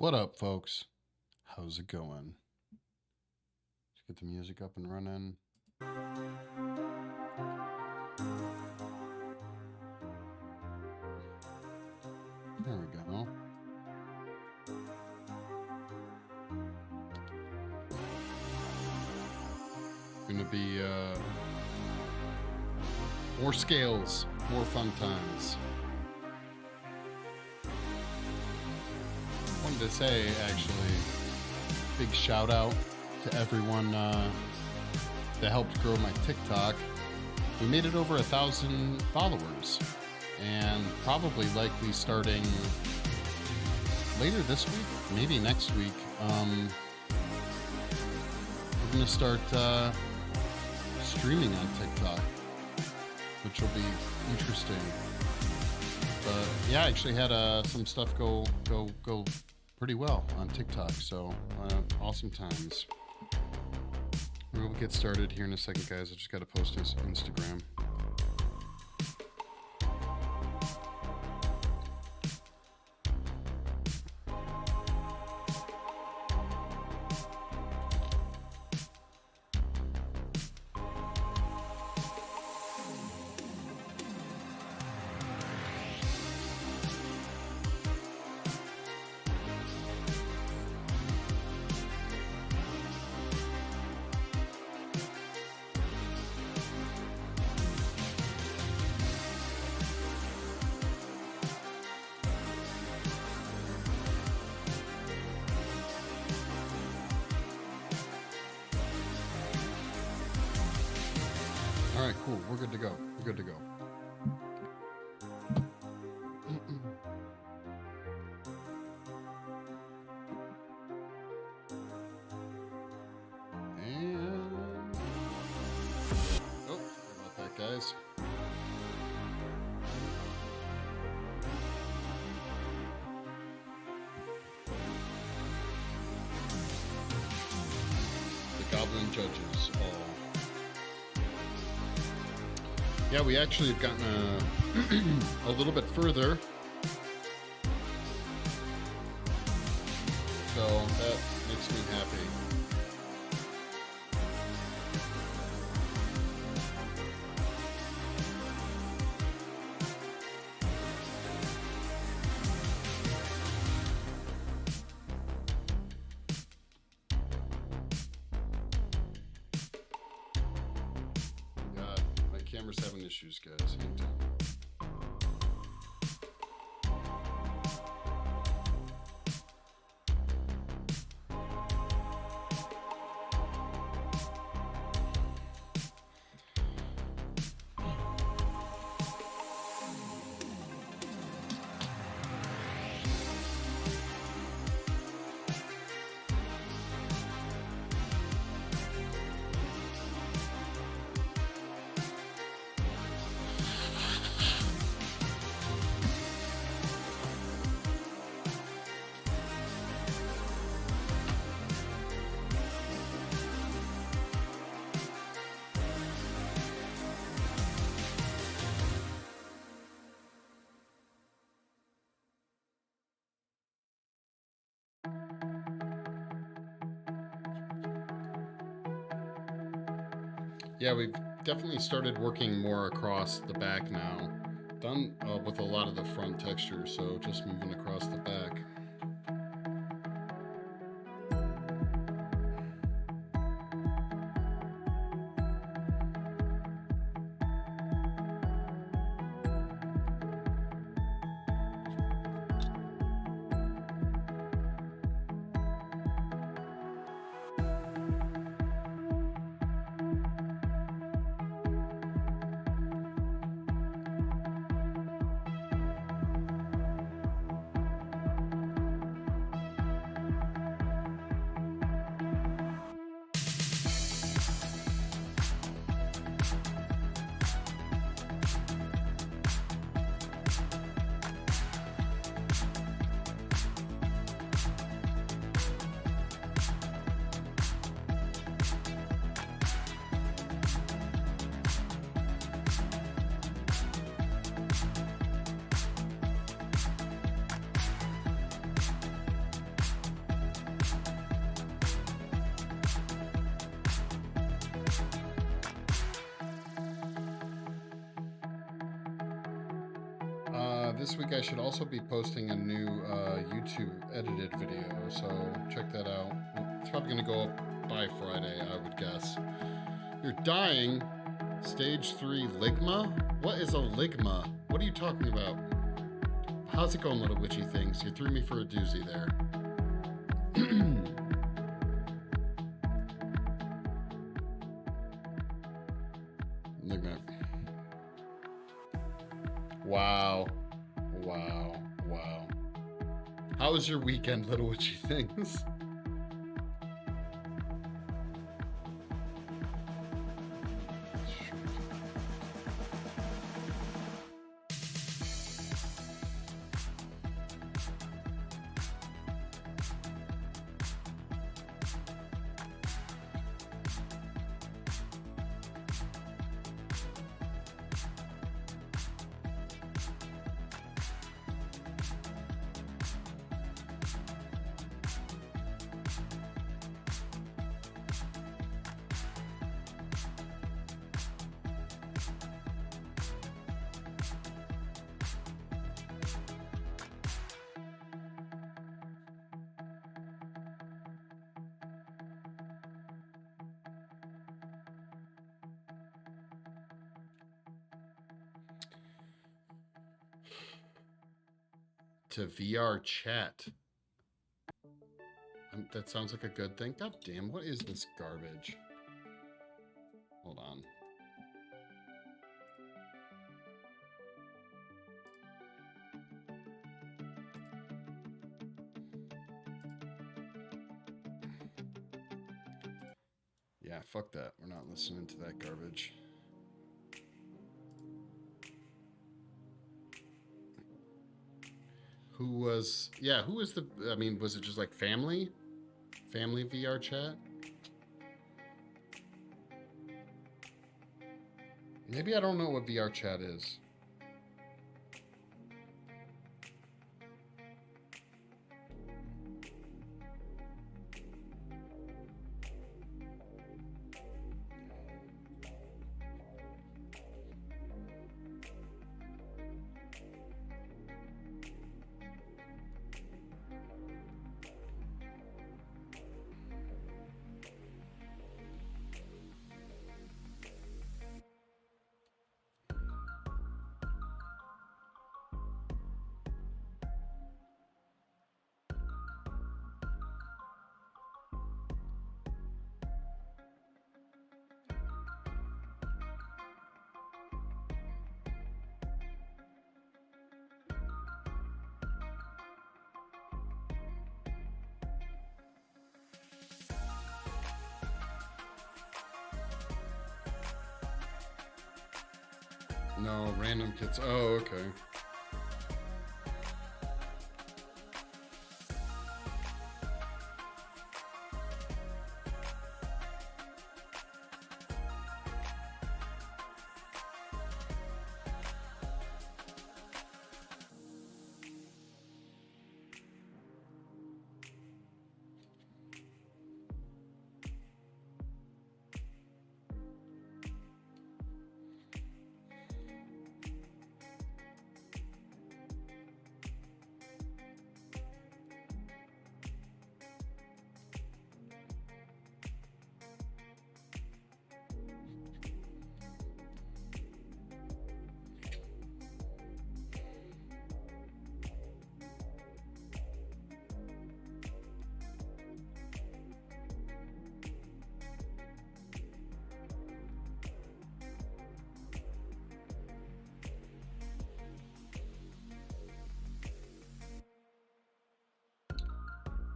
What up, folks? How's it going? Let's get the music up and running. There we go. Gonna be more scales, more fun times. Wanted to say, actually, big shout out to everyone that helped grow my TikTok. We made it over 1,000 followers, and probably likely starting later this week, maybe next week. We're gonna start streaming on TikTok, which will be interesting. But yeah, I actually had some stuff go pretty well on TikTok, so awesome times. We'll get started here in a second, guys. I just got to post his Instagram. All right, cool. We're good to go. We're good to go. And oh, sorry about that, guys. The Goblin Judges all. Yeah, we actually have gotten a little bit further. So that makes me happy. Camera's having issues, guys. Hang tight. Yeah, we've definitely started working more across the back now. Done with a lot of the front texture, so just moving across the back. This week I should also be posting a new YouTube edited video, so check that out. It's probably going to go up by Friday, I would guess. You're dying. Stage 3 ligma? What is a ligma? What are you talking about? How's it going, little witchy things? You threw me for a doozy there. Ligma. Wow. Wow. Wow. How was your weekend, little witchy things? To VR chat. That sounds like a good thing. God damn, what is this garbage? Hold on. Yeah, fuck that. We're not listening to that garbage. Who was the, I mean, was it just like family VR chat? Maybe I don't know what VR chat is. No, random kits. Oh, okay.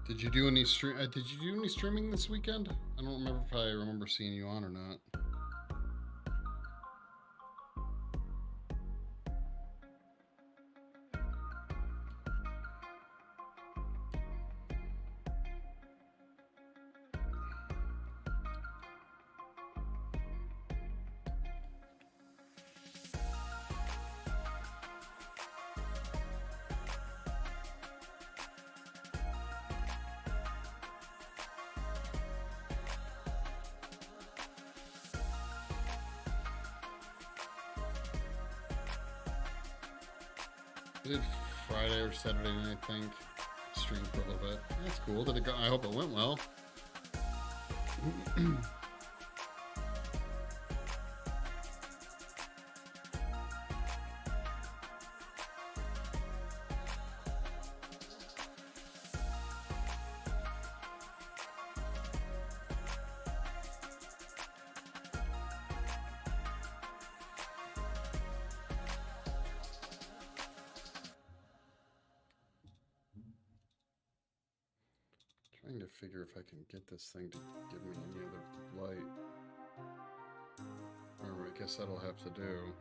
Did you do any streaming this weekend? I don't remember if I remember seeing you on or not. did Friday or Saturday night, I think. Streamed for a little bit. That's cool. Did it go? I hope it went well. Trying to figure if I can get this thing to give me any other light. Or I guess that'll have to do.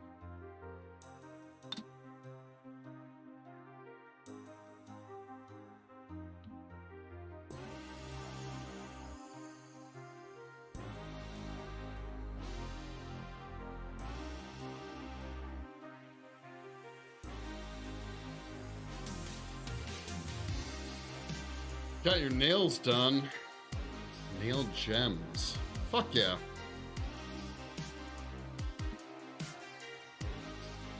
Got your nails done. Nail gems. Fuck yeah.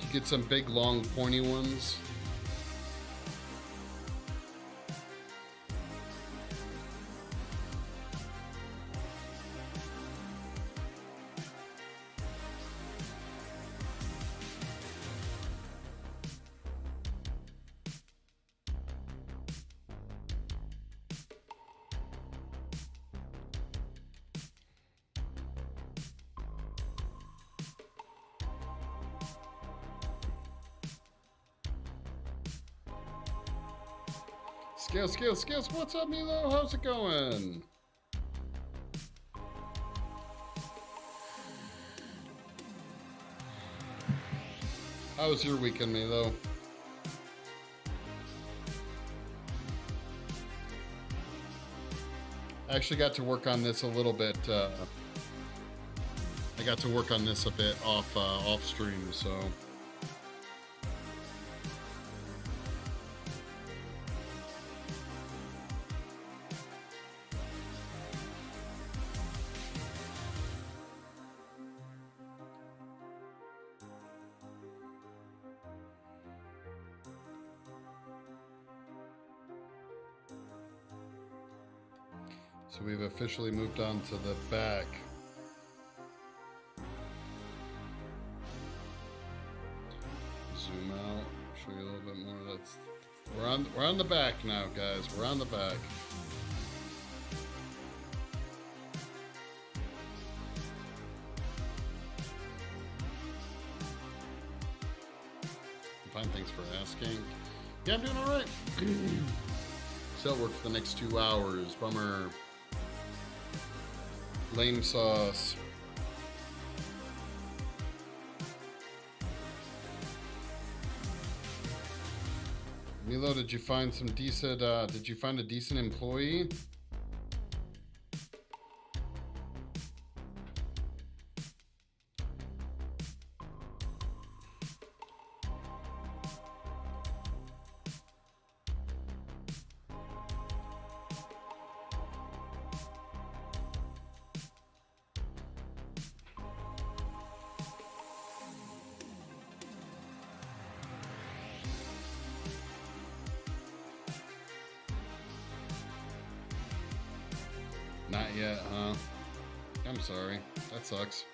You get some big, long, pointy ones. Scales. What's up, Milo? How's it going? How was your weekend, Milo? I actually got to work on this a little bit. I got to work on this a bit off stream, so. So we've officially moved on to the back. Zoom out, show you a little bit more. We're on the back now, guys. We're on the back. Fine, thanks for asking. Yeah, I'm doing all right. Still at work for the next 2 hours. Bummer. Lame sauce. Milo, did you find some decent? Did you find a decent employee? Not yet, huh? I'm sorry. That sucks.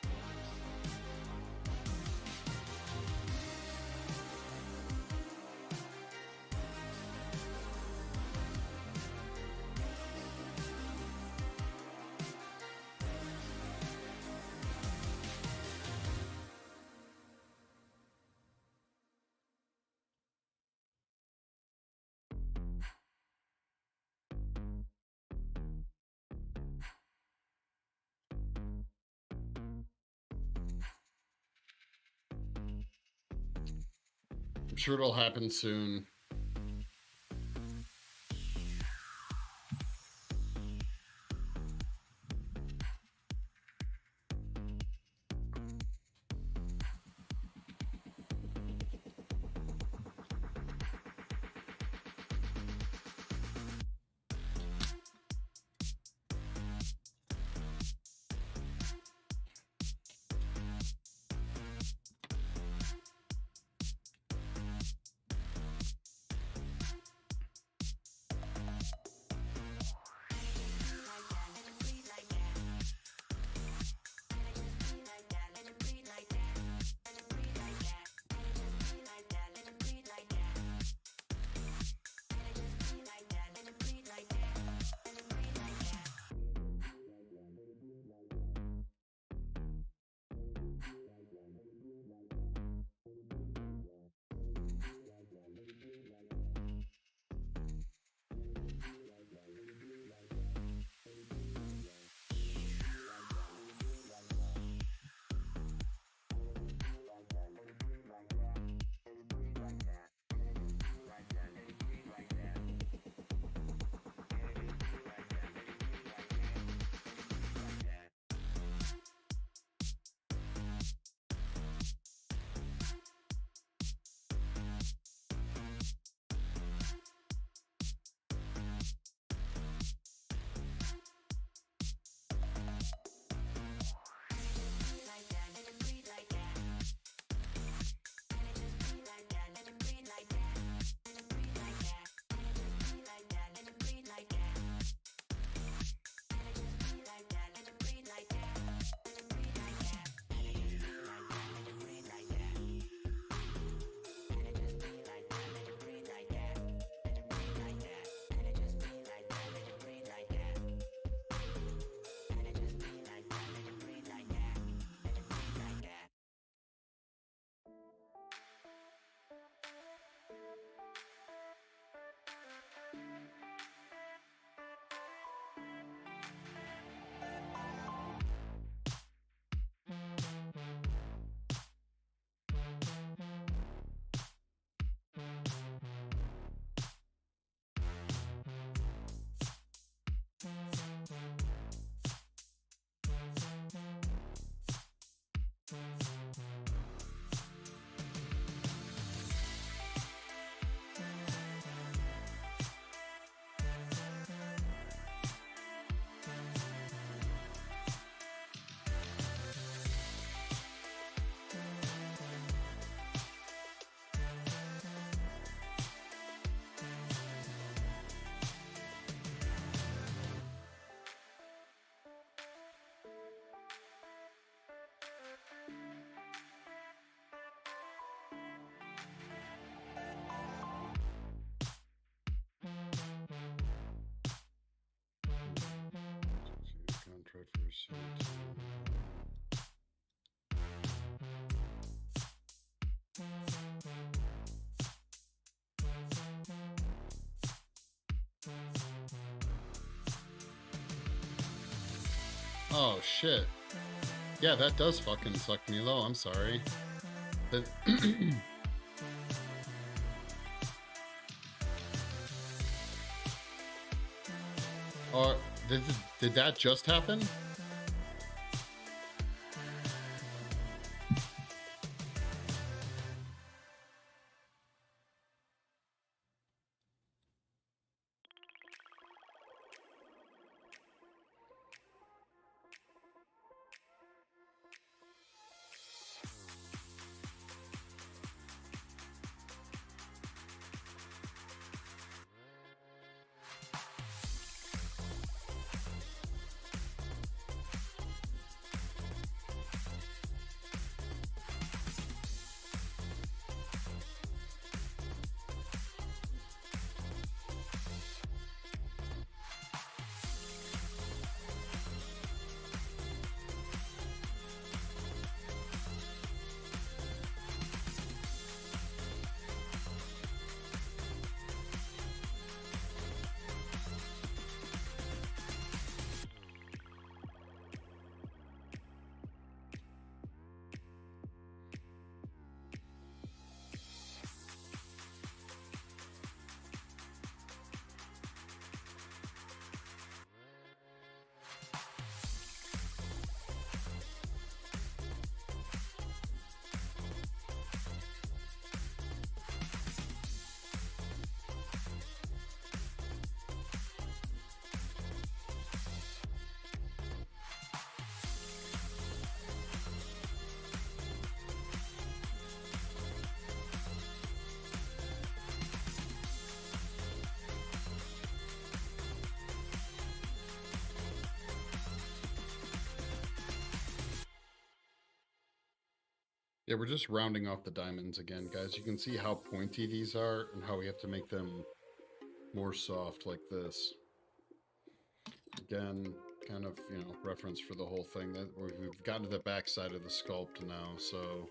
I'm sure it'll happen soon. pursuit. Oh shit. Yeah, that does fucking suck me low. I'm sorry. That or did that just happen? Yeah, we're just rounding off the diamonds again, guys. You can see how pointy these are and how we have to make them more soft like this. Again, kind of, you know, reference for the whole thing. That we've gotten to the back side of the sculpt now, so...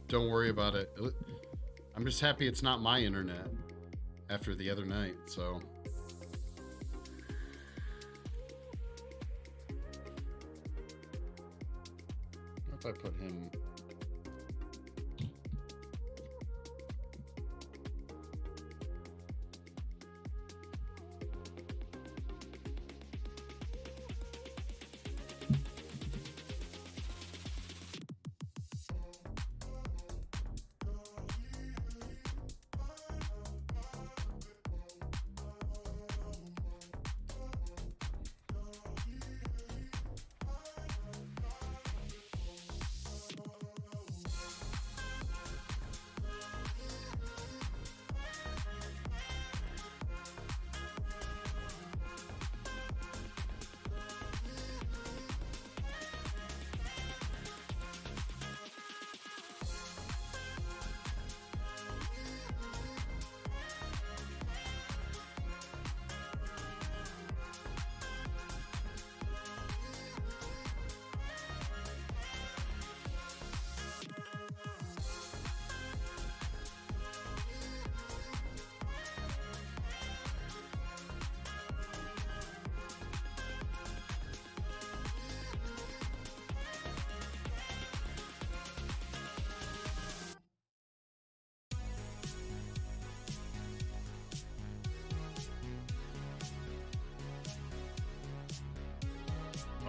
Don't worry about it. I'm just happy it's not my internet after the other night, so... What if I put him...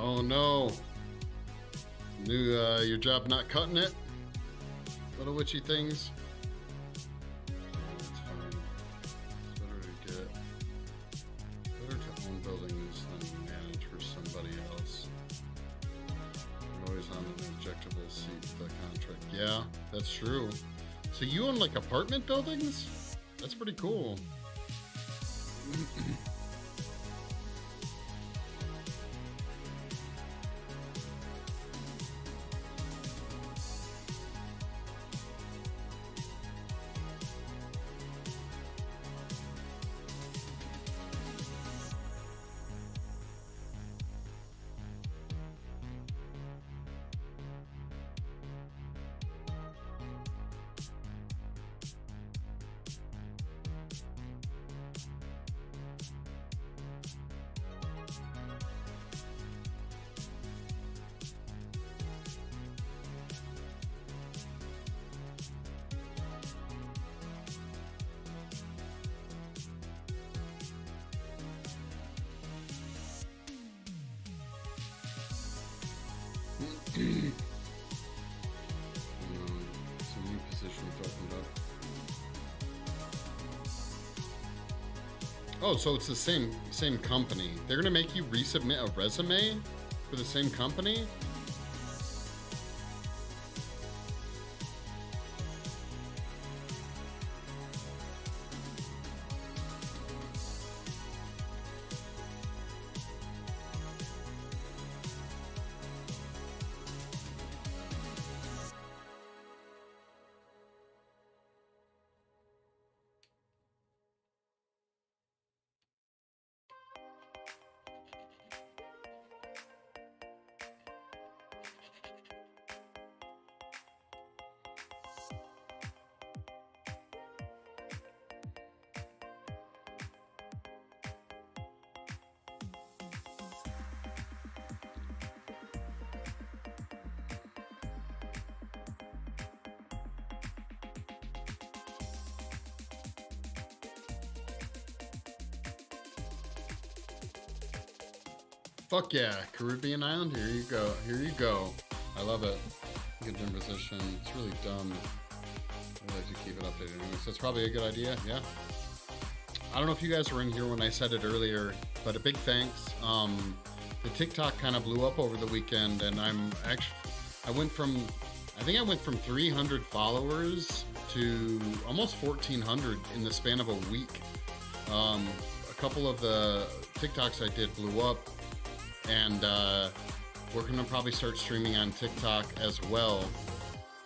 Oh no. New, your job not cutting it? Little witchy things? It's fine. It's better to get... Better to own buildings than manage for somebody else. You're always on an objectable seat with the contract. Yeah, that's true. So you own like apartment buildings? That's pretty cool. Some new positions opened up. Oh, so it's the same company. They're gonna make you resubmit a resume for the same company? Fuck yeah, Caribbean island, here you go, here you go. I love it. Good gym position, it's really dumb. I like to keep it updated anyway, so it's probably a good idea, yeah. I don't know if you guys were in here when I said it earlier, but a big thanks. The TikTok kind of blew up over the weekend, and I went from 300 followers to almost 1,400 in the span of a week. A couple of the TikToks I did blew up, and we're gonna probably start streaming on TikTok as well.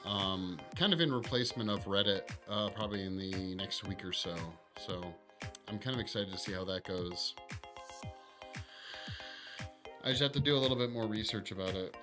Kind of in replacement of Reddit, probably in the next week or so. So I'm kind of excited to see how that goes. I just have to do a little bit more research about it.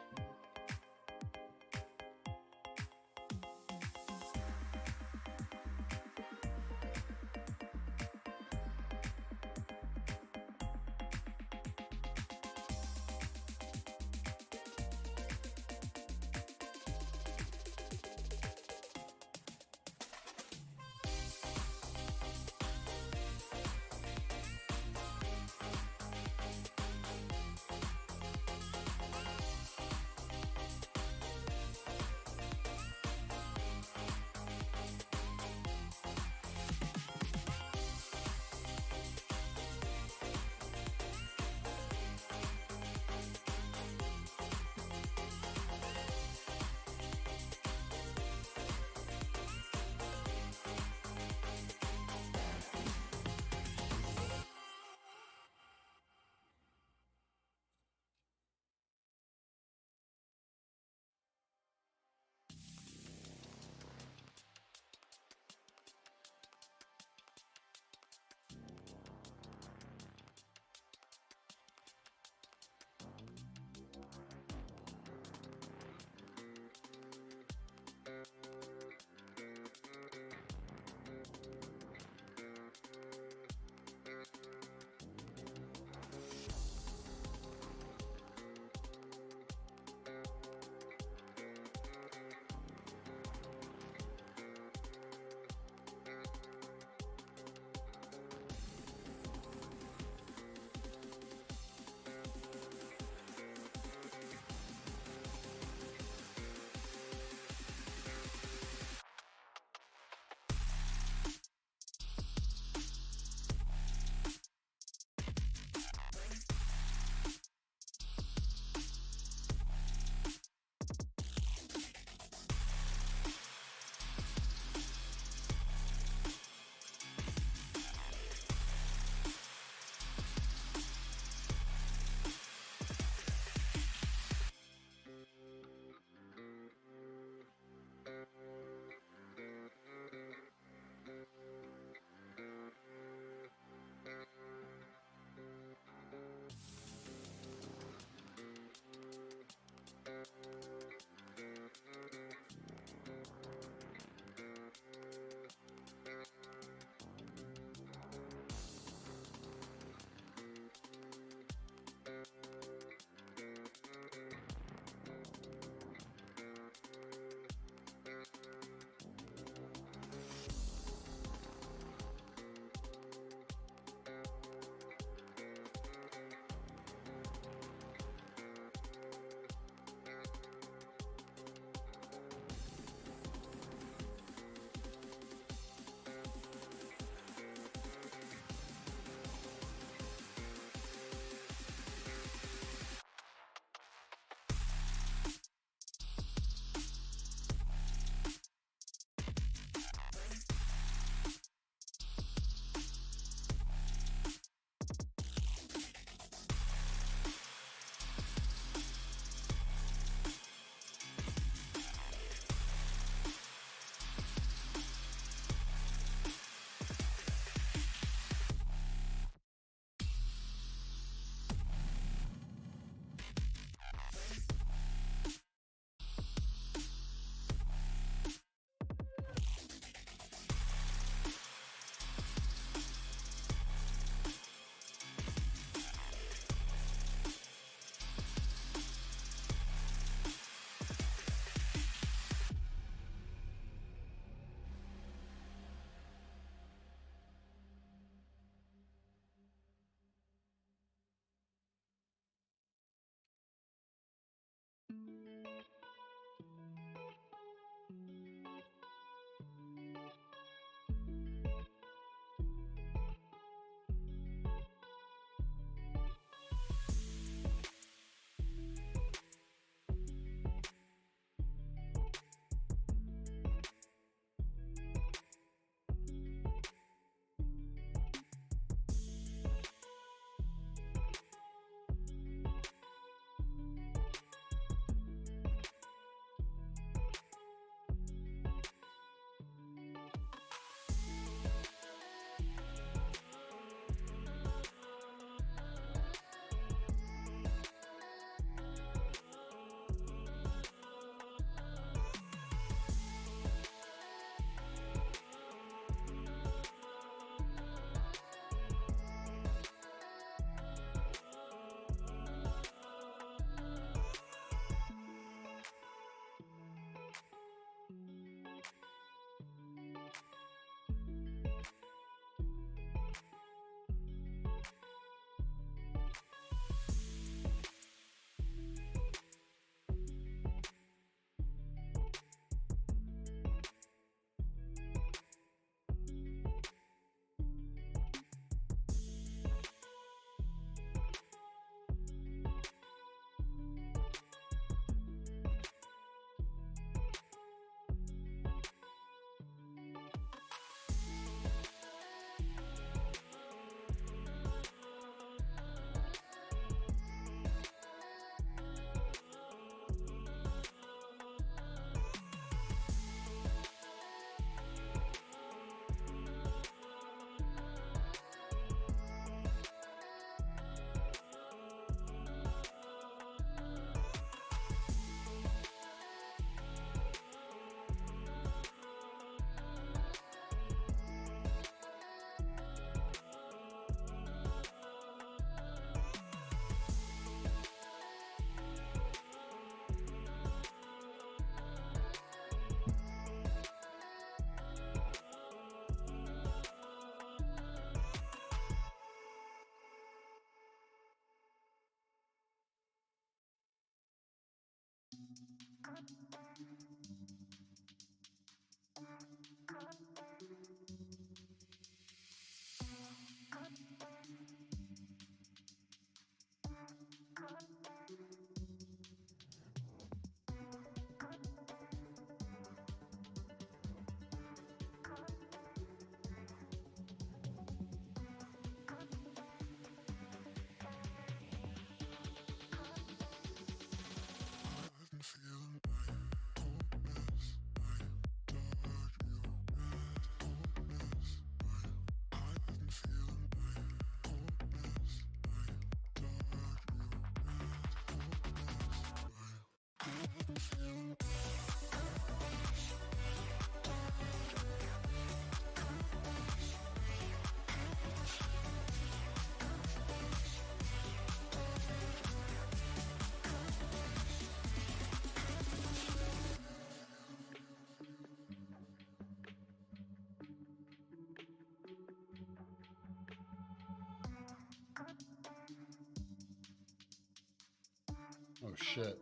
shit.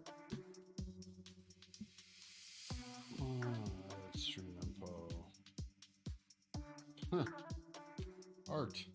Stream info. Huh. Art.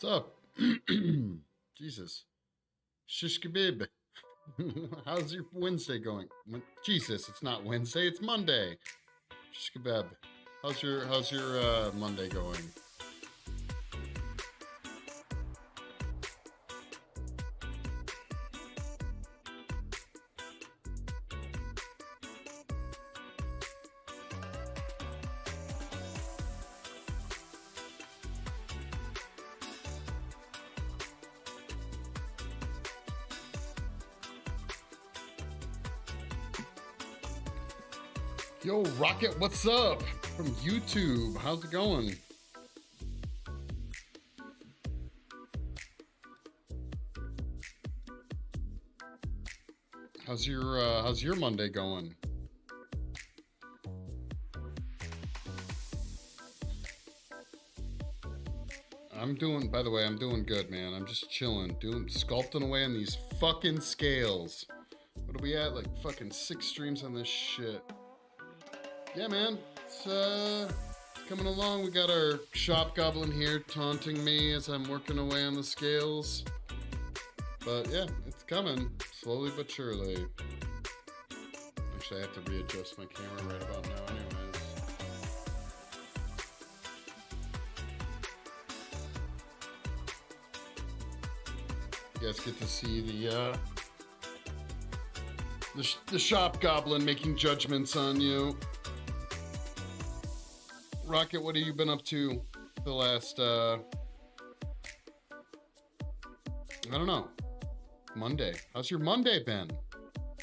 What's up? Jesus. Shish kebab. How's your Wednesday going? Jesus, it's not Wednesday, it's Monday. Shish kebab. How's your Monday going? Yo, Rocket, what's up? From YouTube, how's it going? How's your Monday going? I'm doing good, man. I'm just chilling, sculpting away on these fucking scales. What are we at? Like fucking 6 streams on this shit. Yeah, man, it's coming along. We got our shop goblin here taunting me as I'm working away on the scales. But yeah, it's coming, slowly but surely. Actually, I have to readjust my camera right about now anyways. You guys get to see the The shop goblin making judgments on you. Rocket, what have you been up to the last, I don't know, Monday? How's your Monday been?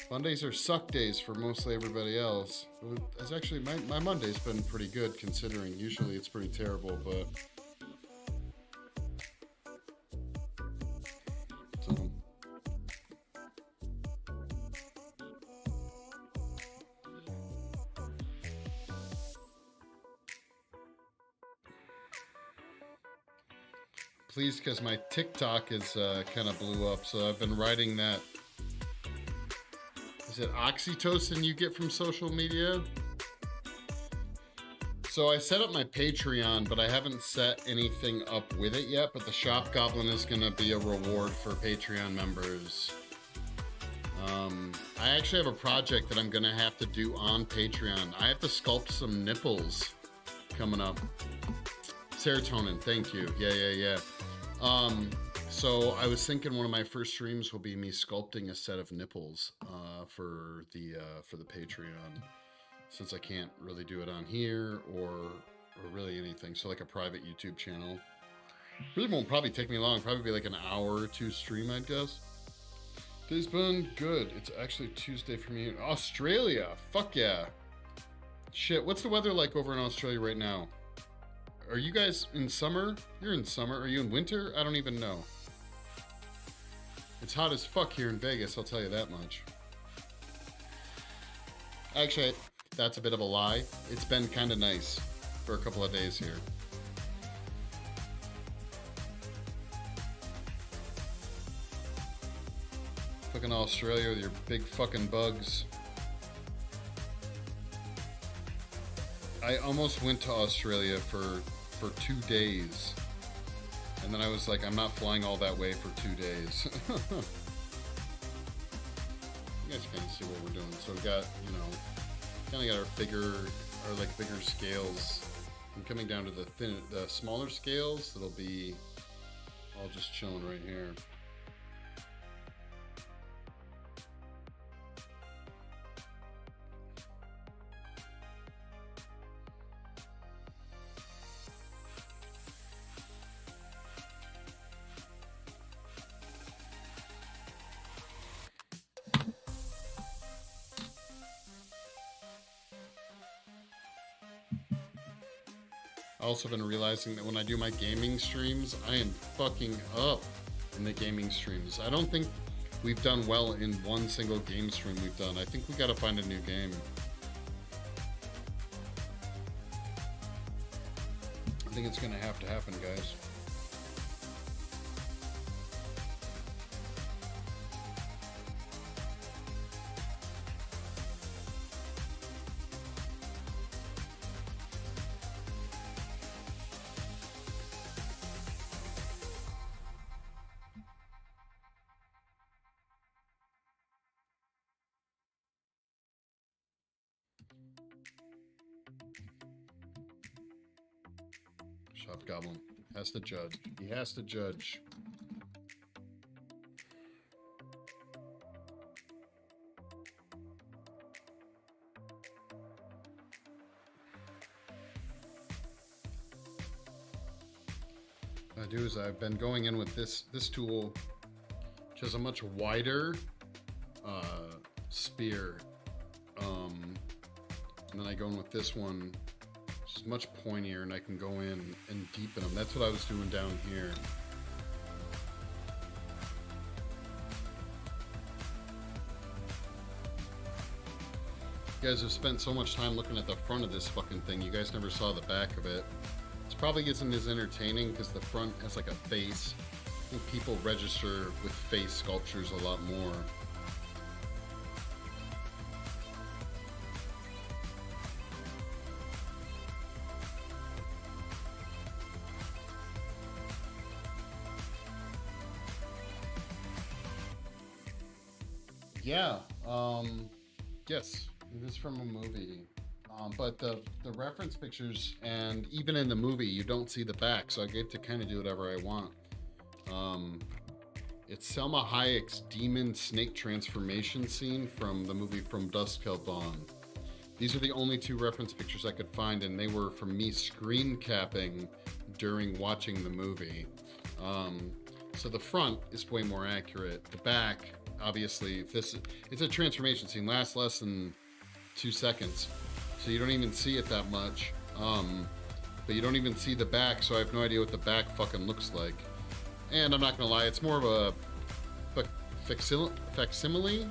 Mondays are suck days for mostly everybody else. It's actually, my Monday's been pretty good considering. Usually it's pretty terrible, but... So... Please, because my TikTok is kind of blew up, so I've been writing that. Is it oxytocin you get from social media? So I set up my Patreon, but I haven't set anything up with it yet, but the Shop Goblin is going to be a reward for Patreon members. I actually have a project that I'm going to have to do on Patreon. I have to sculpt some nipples coming up. Serotonin, thank you. Yeah. So I was thinking one of my first streams will be me sculpting a set of nipples for the Patreon, since I can't really do it on here or really anything. So like a private YouTube channel. Really won't probably take me long. Probably be like an hour or two stream, I'd guess. Day's been good. It's actually Tuesday for me in Australia. Fuck yeah. Shit, what's the weather like over in Australia right now? Are you guys in summer? You're in summer. Are you in winter? I don't even know. It's hot as fuck here in Vegas, I'll tell you that much. Actually, that's a bit of a lie. It's been kind of nice for a couple of days here. Fucking Australia with your big fucking bugs. I almost went to Australia for 2 days. And then I was like, I'm not flying all that way for 2 days. You guys can see what we're doing. So we got, you know, kind of got our bigger scales. I'm coming down to the smaller scales. That'll be all just chilling right here. Also been realizing that when I do my gaming streams, I am fucking up in the gaming streams. I don't think we've done well in one single game stream we've done. I think we gotta find a new game. I think it's gonna have to happen, guys. Shop Goblin has to judge. He has to judge. What I do is I've been going in with this tool, which has a much wider spear, and then I go in with this one. It's much pointier, and I can go in and deepen them. That's what I was doing down here. You guys have spent so much time looking at the front of this fucking thing, you guys never saw the back of it. It's probably isn't as entertaining because the front has like a face. I think people register with face sculptures a lot more. Yeah, yes, it is from a movie. But the reference pictures, and even in the movie, you don't see the back, so I get to kind of do whatever I want. It's Selma Hayek's demon snake transformation scene from the movie From Dusk Till Dawn. These are the only two reference pictures I could find, and they were from me screen capping during watching the movie. So the front is way more accurate. The back, obviously, it's a transformation scene, lasts less than 2 seconds, so you don't even see it that much. But you don't even see the back, so I have no idea what the back fucking looks like. And I'm not gonna lie, it's more of a facsimile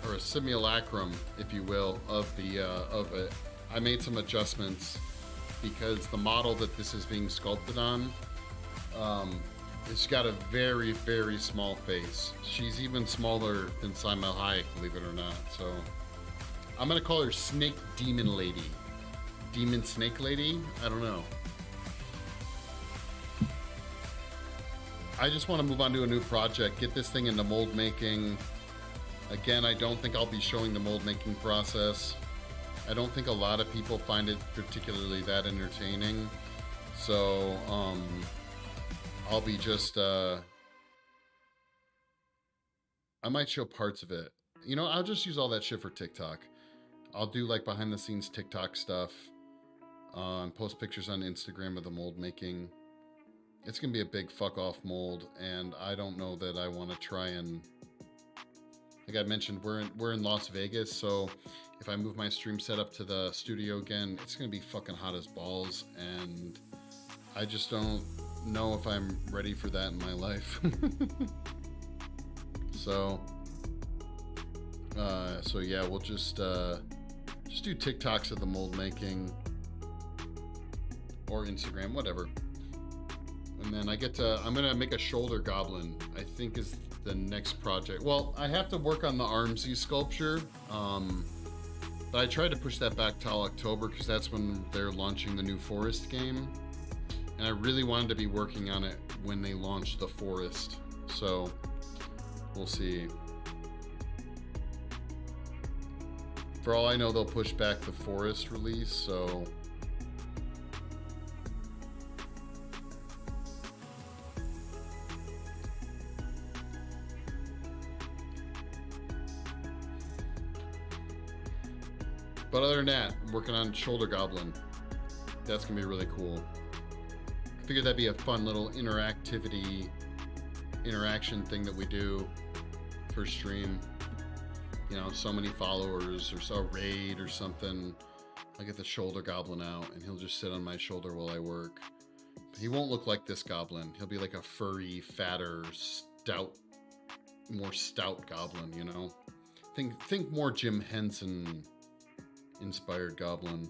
or a simulacrum, if you will, of it. I made some adjustments because the model that this is being sculpted on, it's got a very, very small face. She's even smaller than Salma Hayek, believe it or not. So I'm gonna call her Snake Demon Lady. Demon Snake Lady? I don't know. I just want to move on to a new project, get this thing into mold making. Again, I don't think I'll be showing the mold making process. I don't think a lot of people find it particularly that entertaining. So, I'll be just, I might show parts of it. You know, I'll just use all that shit for TikTok. I'll do like behind the scenes TikTok stuff, and post pictures on Instagram of the mold making. It's gonna be a big fuck off mold, and I don't know that I want to try and, like I mentioned, we're in Las Vegas, so if I move my stream setup to the studio again, it's gonna be fucking hot as balls, and I just don't know if I'm ready for that in my life. So yeah, we'll just do TikToks of the mold making or Instagram, whatever. And then I'm gonna make a shoulder goblin, I think is the next project. Well, I have to work on the armsy sculpture, but I tried to push that back till October because that's when they're launching the new Forest game. And I really wanted to be working on it when they launch the Forest. So we'll see. For all I know, they'll push back the Forest release, so but other than that, I'm working on Shoulder Goblin. That's gonna be really cool. I figured that'd be a fun little interaction thing that we do for stream. You know, so many followers or so raid or something. I'll get the Shoulder Goblin out and he'll just sit on my shoulder while I work. But he won't look like this goblin. He'll be like a furry, fatter, more stout goblin, you know? Think more Jim Henson inspired goblin.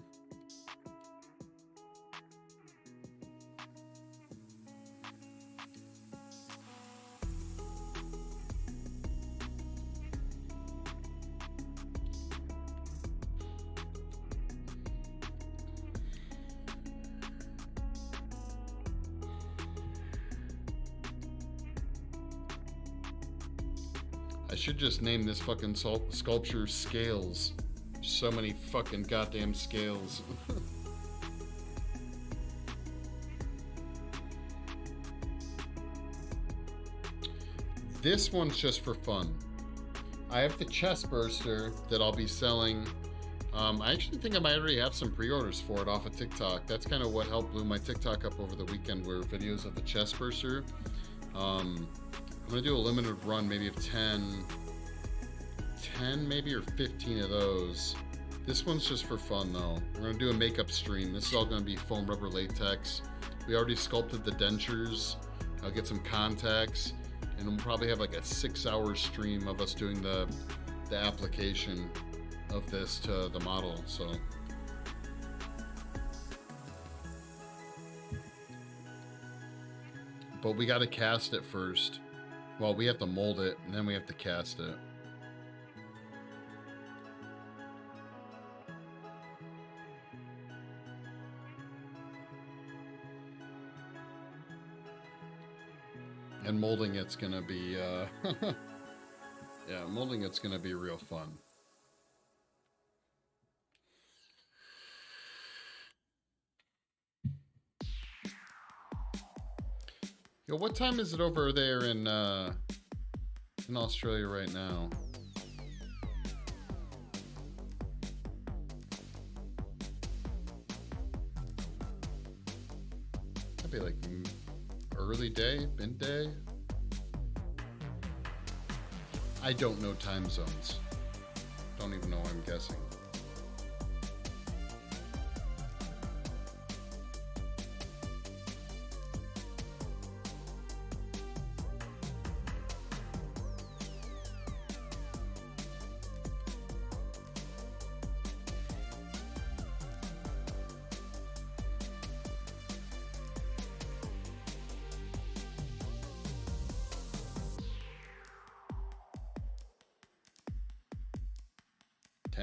I should just name this fucking sculpture Scales. So many fucking goddamn scales. This one's just for fun. I have the chest burster that I'll be selling. I actually think I might already have some pre-orders for it off of TikTok. That's kind of what helped blow my TikTok up over the weekend, were videos of the chest burster. I'm gonna do a limited run, maybe of 10 maybe, or 15 of those. This one's just for fun though. We're gonna do a makeup stream. This is all gonna be foam rubber latex. We already sculpted the dentures. I'll get some contacts, and we'll probably have like a 6-hour stream of us doing the application of this to the model. So but we got to cast it first. Well, we have to mold it and then we have to cast it. And molding it's gonna be yeah, molding it's gonna be real fun. Yo, what time is it over there in in Australia right now. That'd be like early day, midday. I don't know time zones. Don't even know, I'm guessing.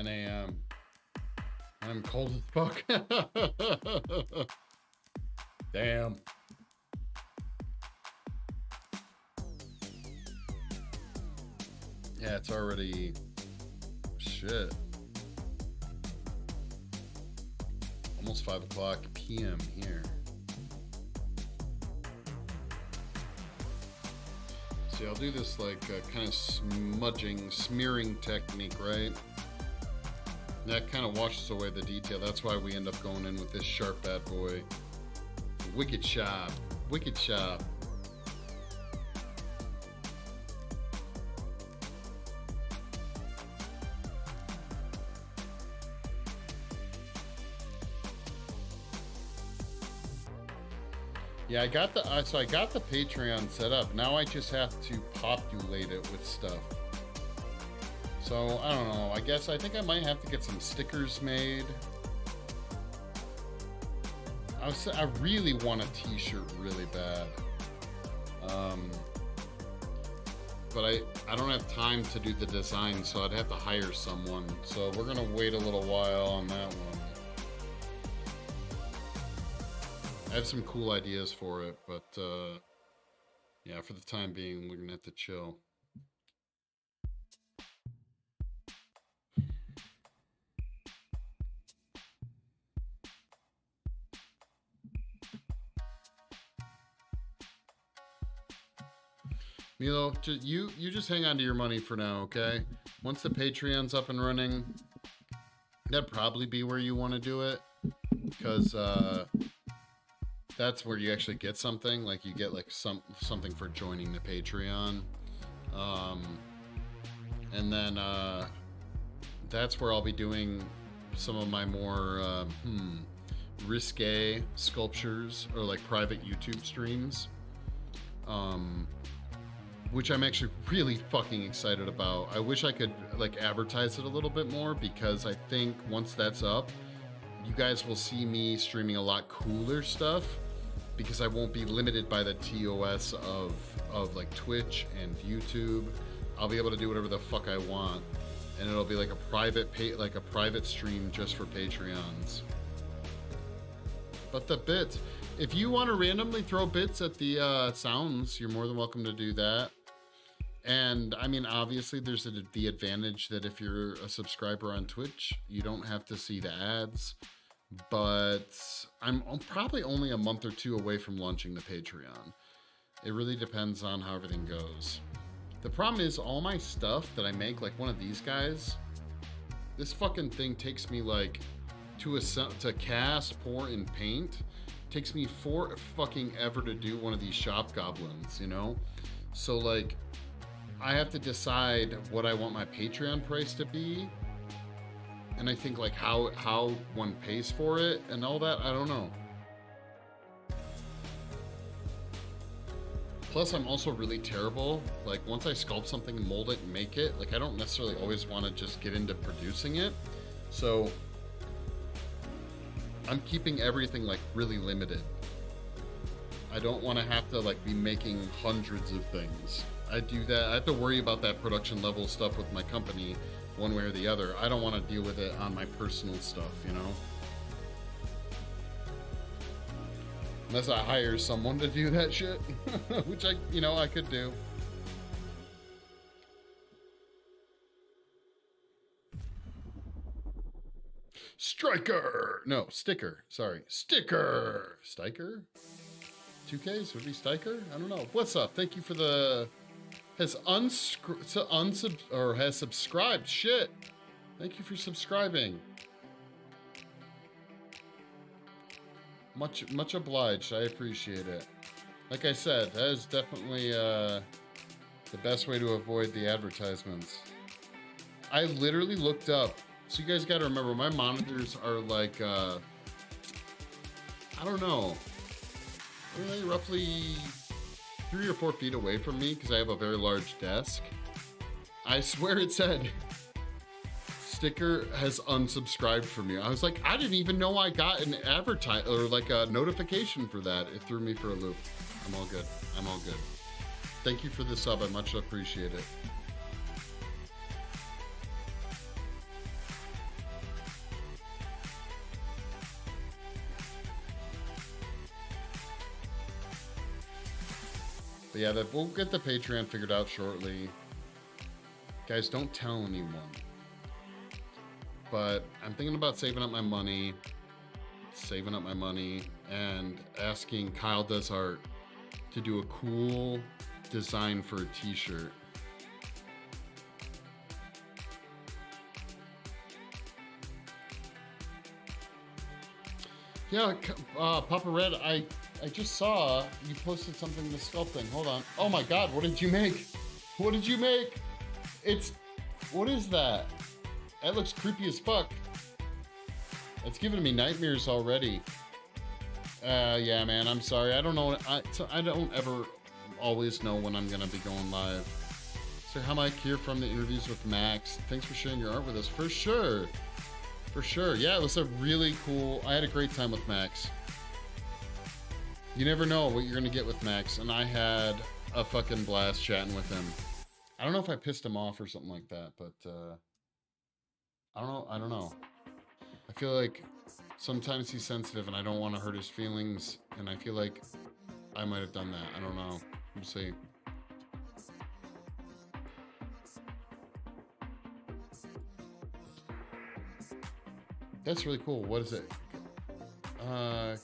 A.m. I'm cold as fuck. Damn. Yeah, it's already shit. Almost 5 o'clock p.m. here. See, I'll do this like kind of smudging, smearing technique, right? That kind of washes away the detail. That's why we end up going in with this sharp bad boy. Wicked sharp. Wicked sharp. Yeah, I got the Patreon set up. Now I just have to populate it with stuff. So, I don't know. I think I might have to get some stickers made. I really want a t-shirt really bad. But I don't have time to do the design, so I'd have to hire someone. So we're going to wait a little while on that one. I have some cool ideas for it, but yeah, for the time being, we're going to have to chill. Milo, you just hang on to your money for now, okay? Once the Patreon's up and running, that'd probably be where you want to do it, because that's where you actually get something. Like you get like something for joining the Patreon, and then that's where I'll be doing some of my more risque sculptures or like private YouTube streams. Which I'm actually really fucking excited about. I wish I could like advertise it a little bit more, because I think once that's up, you guys will see me streaming a lot cooler stuff, because I won't be limited by the TOS of like Twitch and YouTube. I'll be able to do whatever the fuck I want, and it'll be like a private stream just for Patreons. But the bits, if you want to randomly throw bits at the sounds, you're more than welcome to do that. And I mean, obviously there's the advantage that if you're a subscriber on Twitch, you don't have to see the ads, but I'm probably only a month or two away from launching the Patreon. It really depends on how everything goes. The problem is all my stuff that I make, like one of these guys, this fucking thing takes me like to cast, pour, and paint. It takes me for fucking ever to do one of these shop goblins, you know? So like, I have to decide what I want my Patreon price to be, and I think like how one pays for it and all that. I don't know. Plus, I'm also really terrible. Like once I sculpt something, mold it, and make it, like I don't necessarily always want to just get into producing it. So I'm keeping everything like really limited. I don't want to have to like be making hundreds of things. I do that. I have to worry about that production level stuff with my company one way or the other. I don't want to deal with it on my personal stuff, you know? Unless I hire someone to do that shit, which I could do. Striker! No, sticker. Sorry. Sticker! Stiker? 2Ks? Would it be Stiker? I don't know. What's up? Thank you for the has has subscribed. Shit. Thank you for subscribing. Much obliged. I appreciate it. Like I said, that is definitely the best way to avoid the advertisements. I literally looked up. So you guys got to remember, my monitors are like, I don't know, really roughly 3 or 4 feet away from me because I have a very large desk. I swear it said, Sticker has unsubscribed from you. I was like, I didn't even know I got an advertise or like a notification for that. It threw me for a loop. I'm all good. I'm all good. Thank you for the sub. I much appreciate it. But yeah, we'll get the Patreon figured out shortly. Guys, don't tell anyone. But I'm thinking about saving up my money, and asking Kyle Does Art to do a cool design for a t-shirt. Yeah, Papa Red, I just saw you posted something to Sculpting. Hold on. Oh my God, what did you make? What did you make? What is that? That looks creepy as fuck. It's giving me nightmares already. Yeah, man, I'm sorry. I don't know. I don't ever always know when I'm gonna be going live. So how Mike here from the interviews with Max. Thanks for sharing your art with us. For sure. For sure. Yeah, it was a really cool, I had a great time with Max. You never know what you're gonna get with Max, and I had a fucking blast chatting with him. I don't know if I pissed him off or something like that, but I don't know. I feel like sometimes he's sensitive and I don't want to hurt his feelings, and I feel like I might have done that. I don't know. We'll see. That's really cool. What is it?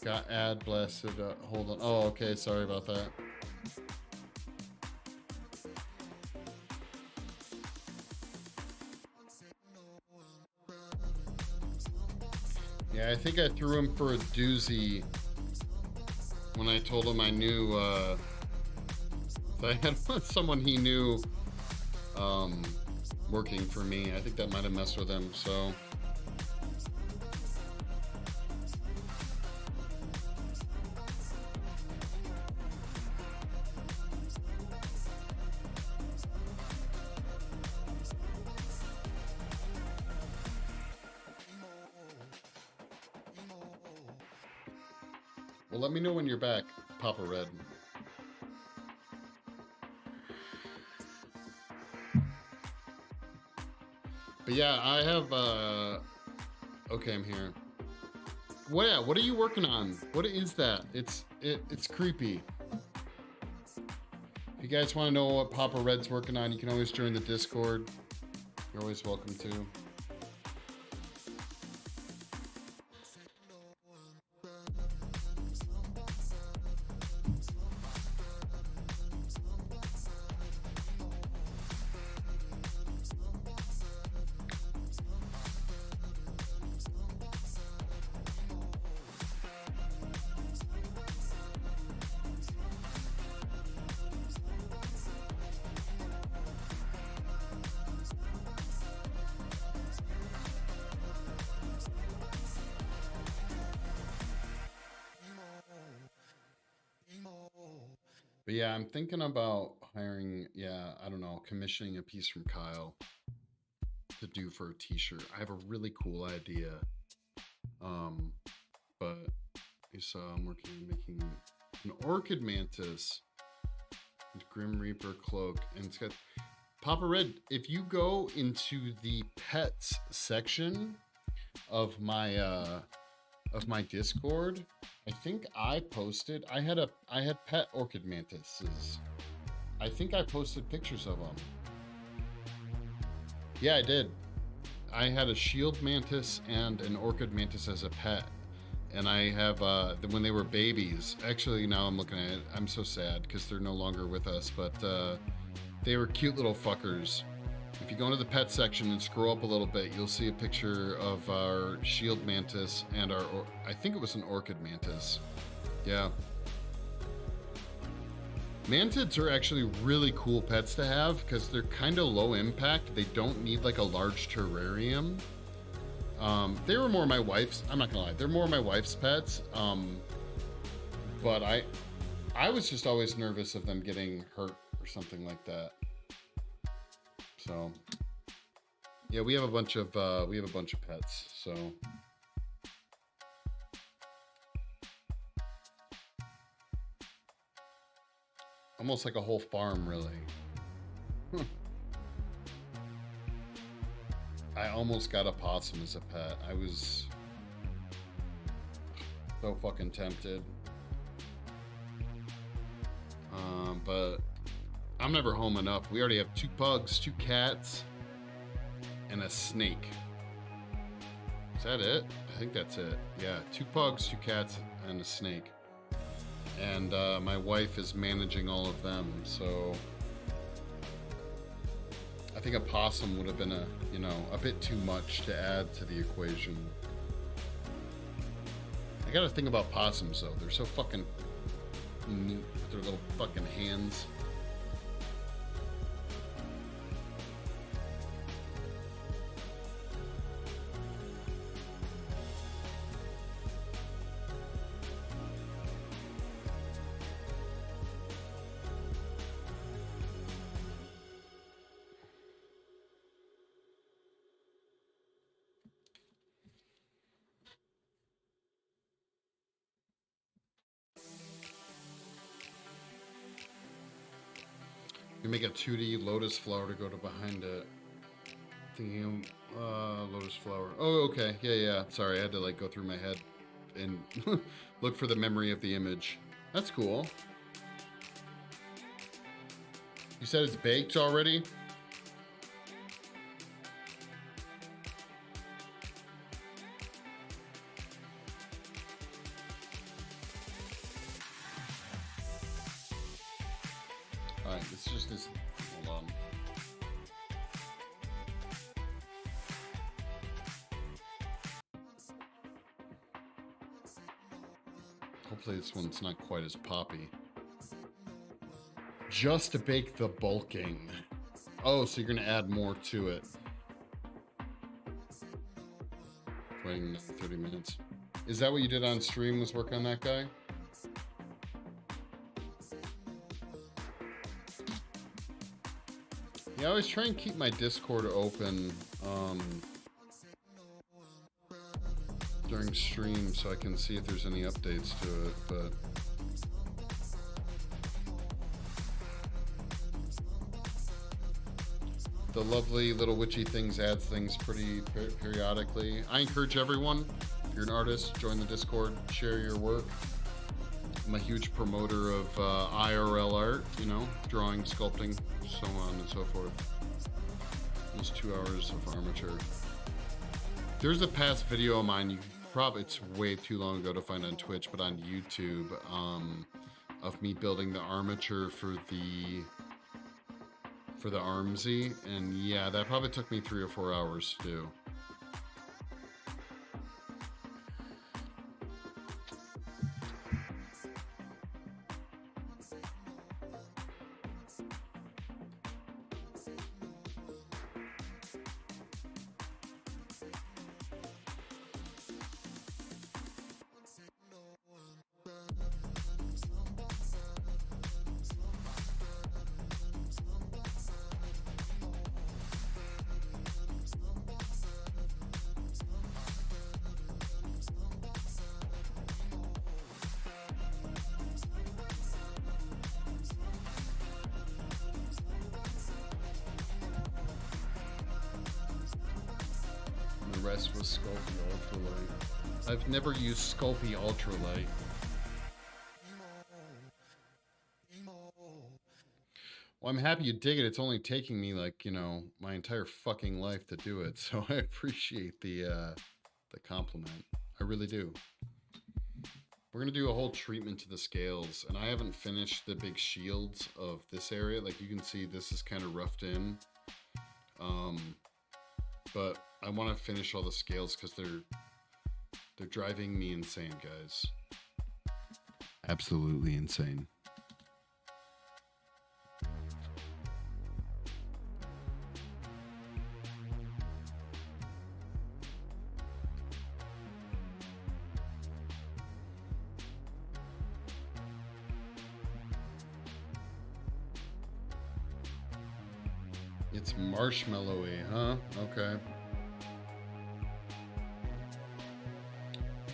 Got ad blasted. Hold on. Oh, okay. Sorry about that. Yeah, I think I threw him for a doozy when I told him I knew that I had someone he knew working for me. I think that might have messed with him, so. Well, let me know when you're back, Papa Red. But yeah, I have, okay, I'm here. Well, yeah, what are you working on? What is that? It's creepy. If you guys want to know what Papa Red's working on, you can always join the Discord. You're always welcome to. But yeah, I'm thinking about hiring, I don't know, commissioning a piece from Kyle to do for a t-shirt. I have a really cool idea. But so I'm working on making an orchid mantis and Grim Reaper cloak. And it's got Papa Red. If you go into the pets section of my Discord, I think I posted, I had pet orchid mantises. I think I posted pictures of them. Yeah, I did. I had a shield mantis and an orchid mantis as a pet. And I have, when they were babies, actually now I'm looking at it, I'm so sad because they're no longer with us, but They were cute little fuckers. If you go into the pet section and scroll up a little bit, you'll see a picture of our shield mantis and our, I think it was an orchid mantis. Yeah. Mantids are actually really cool pets to have because they're kind of low impact. They don't need like a large terrarium. They were more my wife's, I'm not gonna lie, they're more my wife's pets. But I was just always nervous of them getting hurt or something like that. So yeah, we have a bunch of pets, so. Almost like a whole farm, really. I almost got a possum as a pet. I was so fucking tempted. But I'm never home enough. We already have 2 pugs, 2 cats, and a snake. Is that it? I think that's it. Yeah, 2 pugs, 2 cats, and a snake. And my wife is managing all of them, so I think a possum would have been a bit too much to add to the equation. I gotta think about possums though. They're so fucking neat with their little fucking hands. You make a 2D lotus flower to go to behind it. Thinking lotus flower. Oh, okay. Yeah. Sorry, I had to like go through my head and look for the memory of the image. That's cool. You said it's baked already? Alright, it's just this. Hold on. Hopefully this one's not quite as poppy. Just to bake the bulking. Oh, so you're gonna add more to it. Waiting 30 minutes. Is that what you did on stream, was work on that guy? Yeah, I always try and keep my Discord open during stream so I can see if there's any updates to it, but the lovely little witchy things adds things pretty periodically. I encourage everyone, if you're an artist, join the Discord, share your work. I'm a huge promoter of IRL art, drawing, sculpting, so on and so forth. Those 2 hours of armature. There's a past video of mine, it's way too long ago to find on Twitch, but on YouTube, of me building the armature for the Armsy, and yeah, that probably took me 3 or 4 hours to do. The rest was Sculpting Ultralight. I've never used Sculpting Ultralight. Well, I'm happy you dig it. It's only taking me like, my entire fucking life to do it. So I appreciate the compliment. I really do. We're gonna do a whole treatment to the scales, and I haven't finished the big shields of this area. Like you can see, this is kind of roughed in. But I want to finish all the scales because they're driving me insane, guys. Absolutely insane. It's marshmallowy, huh? Okay.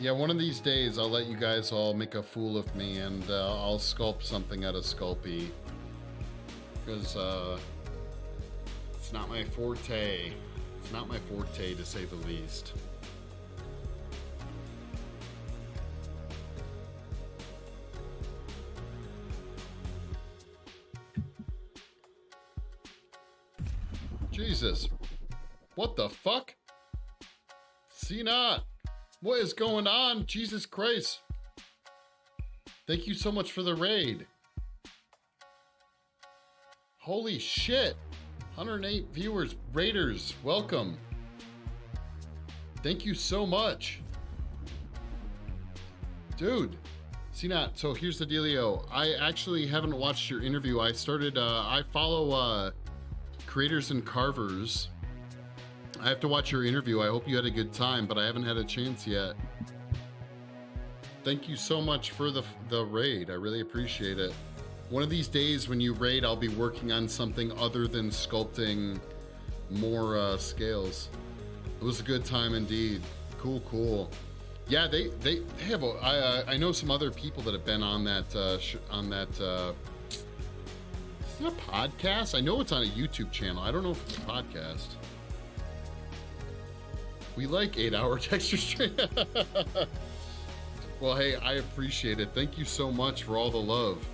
Yeah, one of these days I'll let you guys all make a fool of me and I'll sculpt something out of Sculpey. Because it's not my forte. It's not my forte, to say the least. Jesus. What the fuck? See not. What is going on? Jesus Christ. Thank you so much for the raid. Holy shit. 108 viewers. Raiders, welcome. Thank you so much. Dude. See not. So here's the dealio. I actually haven't watched your interview. I started, I follow creators and carvers. I have to watch your interview. I hope you had a good time, but I haven't had a chance yet. Thank you so much for the raid. I really appreciate it. One of these days when you raid, I'll be working on something other than sculpting more scales. It was a good time indeed. Cool, cool. Yeah, they have. I know some other people that have been on that is it a podcast? I know it's on a YouTube channel. I don't know if it's a podcast. We like 8-hour texture stream. Well, hey, I appreciate it. Thank you so much for all the love.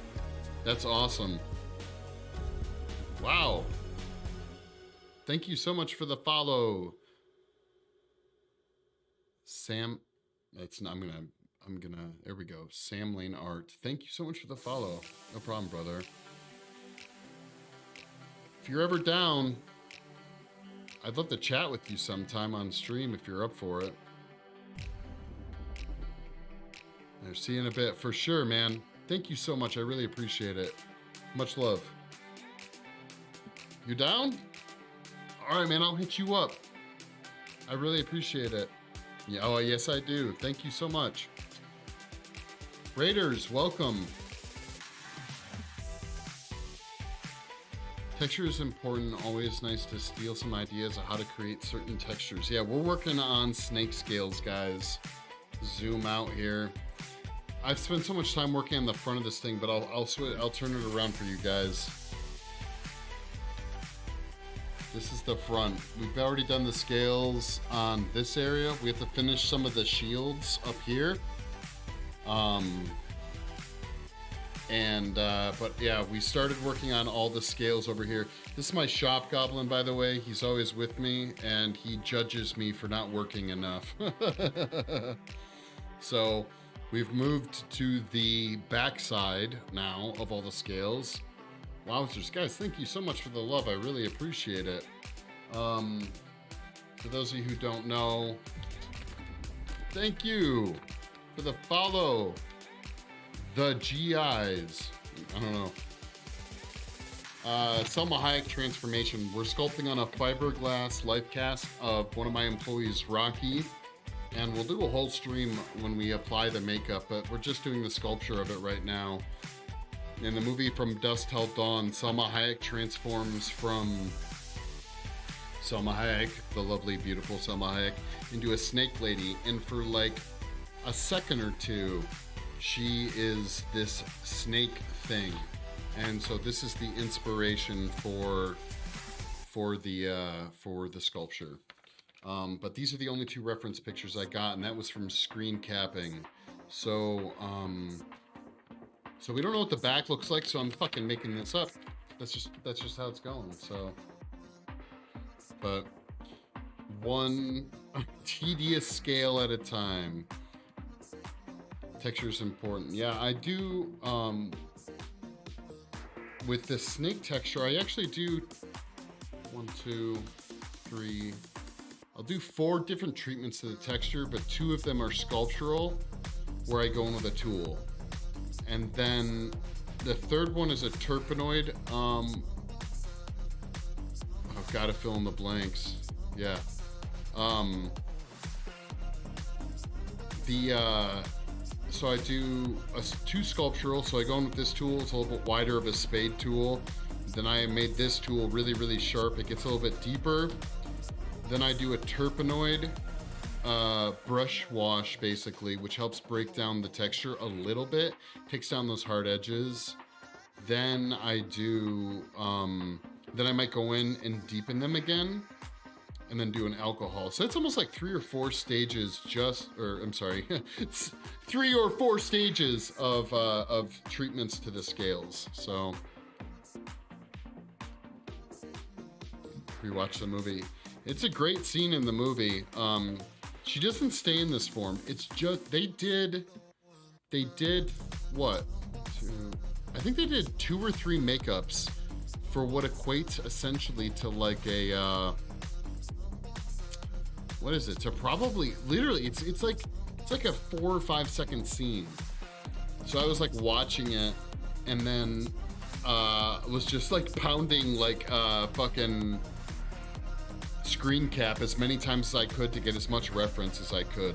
That's awesome. Wow. Thank you so much for the follow. Sam, that's not, I'm gonna, there we go. Sam Lane Art. Thank you so much for the follow. No problem, brother. If you're ever down, I'd love to chat with you sometime on stream if you're up for it. I'll see you in a bit for sure, man. Thank you so much. I really appreciate it. Much love. You down? All right, man. I'll hit you up. I really appreciate it. Yeah, oh, yes, I do. Thank you so much. Raiders, welcome. Texture is important. Always nice to steal some ideas of how to create certain textures. Yeah, we're working on snake scales, guys. Zoom out here. I've spent so much time working on the front of this thing, but I'll turn it around for you guys. This is the front. We've already done the scales on this area. We have to finish some of the shields up here. But yeah, we started working on all the scales over here. This is my shop goblin, by the way. He's always with me, and he judges me for not working enough. So we've moved to the backside now of all the scales. Wowzers, guys, thank you so much for the love. I really appreciate it. For those of you who don't know, thank you for the follow. The GIs. I don't know. Selma Hayek transformation. We're sculpting on a fiberglass life cast of one of my employees, Rocky. And we'll do a whole stream when we apply the makeup, but we're just doing the sculpture of it right now. In the movie From Dusk Till Dawn, Selma Hayek transforms from Selma Hayek, the lovely, beautiful Selma Hayek, into a snake lady. And for like a second or two, she is this snake thing. And so this is the inspiration for the sculpture. But these are the only two reference pictures I got, and that was from screen capping. So we don't know what the back looks like, so I'm fucking making this up. That's just how it's going. So, but one tedious scale at a time. Texture is important. Yeah, I do, with the snake texture, I actually do 1, 2, 3. I'll do 4 different treatments to the texture, but 2 of them are sculptural, where I go in with a tool. And then the third one is a terpenoid. I've got to fill in the blanks. Yeah. So I do 2 sculptural, so I go in with this tool. It's a little bit wider of a spade tool. Then I made this tool really, really sharp. It gets a little bit deeper. Then I do a terpenoid brush wash, basically, which helps break down the texture a little bit, takes down those hard edges. Then I do, then I might go in and deepen them again, and then do an alcohol. So it's almost like 3 or 4 stages it's 3 or 4 stages of treatments to the scales. So rewatch the movie. It's a great scene in the movie. She doesn't stay in this form. It's just, they did what? I think they did 2 or 3 makeups for what equates essentially to like a, what is it? To probably, literally, it's like a 4 or 5 second scene. So I was like watching it, and then was just like pounding like fucking screen cap as many times as I could to get as much reference as I could.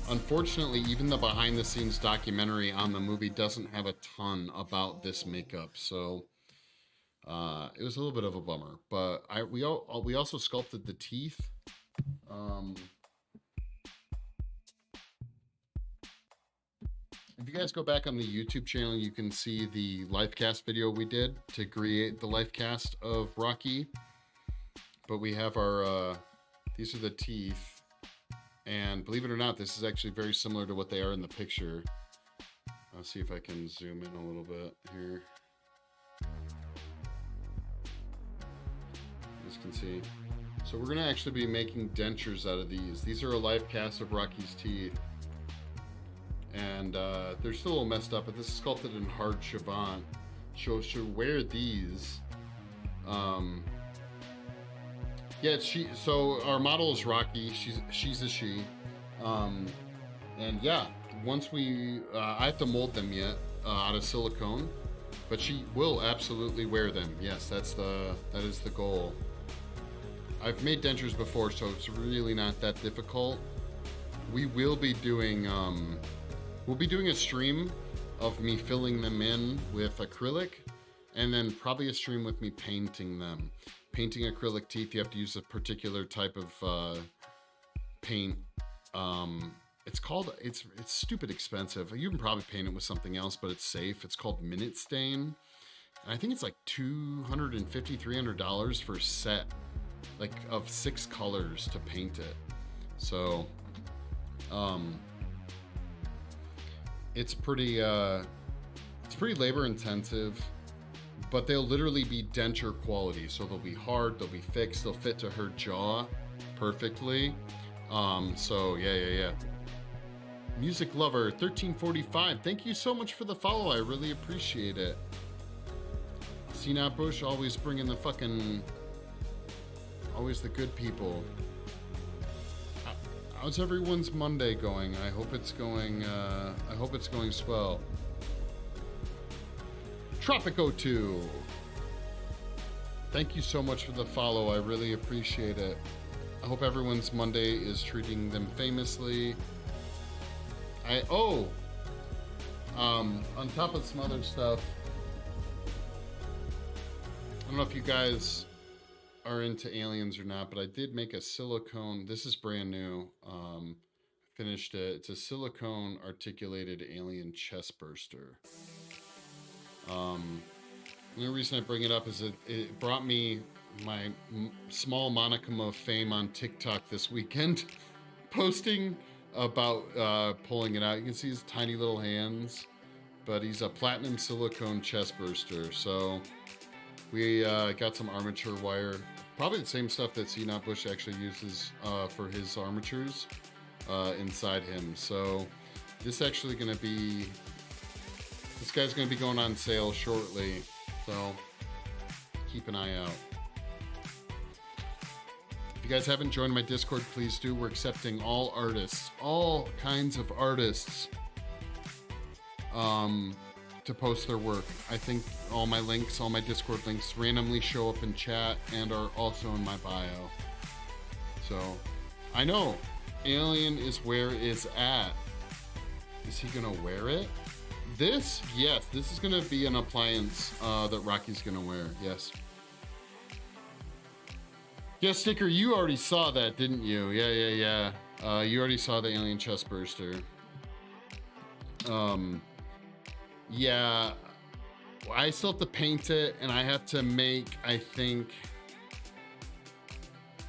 Unfortunately, even the behind the scenes documentary on the movie doesn't have a ton about this makeup, so it was a little bit of a bummer. But we also sculpted the teeth. If you guys go back on the YouTube channel, you can see the life cast video we did to create the life cast of Rocky. But we have our, these are the teeth. And believe it or not, this is actually very similar to what they are in the picture. I'll see if I can zoom in a little bit here. As you can see. So we're gonna actually be making dentures out of these. These are a life cast of Rocky's teeth. And they're still a little messed up, but this is sculpted in hard Chavant. She'll wear these. Yeah, so our model is Rocky. She's a she. And yeah, once we, I have to mold them yet out of silicone, but she will absolutely wear them. Yes, that is the goal. I've made dentures before, so it's really not that difficult. We will be doing, we'll be doing a stream of me filling them in with acrylic, and then probably a stream with me painting them. Painting acrylic teeth, you have to use a particular type of paint. It's stupid expensive. You can probably paint it with something else, but it's safe. It's called Minute Stain. And I think it's like $250, $300 for a set, like of 6 colors to paint it. So, it's pretty labor intensive. But they'll literally be denture quality. So they'll be hard, they'll be fixed, they'll fit to her jaw perfectly. So yeah. Music Lover 1345, thank you so much for the follow. I really appreciate it. Sina Bush always bringing the fucking, always the good people. How's everyone's Monday going? I hope it's going swell. Tropico2, thank you so much for the follow. I really appreciate it. I hope everyone's Monday is treating them famously. On top of some other stuff, I don't know if you guys are into aliens or not, but I did make a silicone. This is brand new. Finished it. It's a silicone articulated alien chest burster. The only reason I bring it up is it brought me my small monicum of fame on TikTok this weekend, posting about pulling it out. You can see his tiny little hands, but he's a platinum silicone chest burster. So we got some armature wire, probably the same stuff that C. Bush actually uses for his armatures inside him. So This actually gonna be, this guy's gonna be going on sale shortly, so keep an eye out. If you guys haven't joined my Discord, please do. We're accepting all artists, all kinds of artists, to post their work. I think all my links, all my Discord links randomly show up in chat and are also in my bio. So, I know, Alien is where it's at. Is he gonna wear it? This? Yes, this is gonna be an appliance that Rocky's gonna wear, yes. Yeah, Sticker, you already saw that, didn't you? Yeah. You already saw the Alien chest burster. Yeah, I still have to paint it, and I have to make, I think,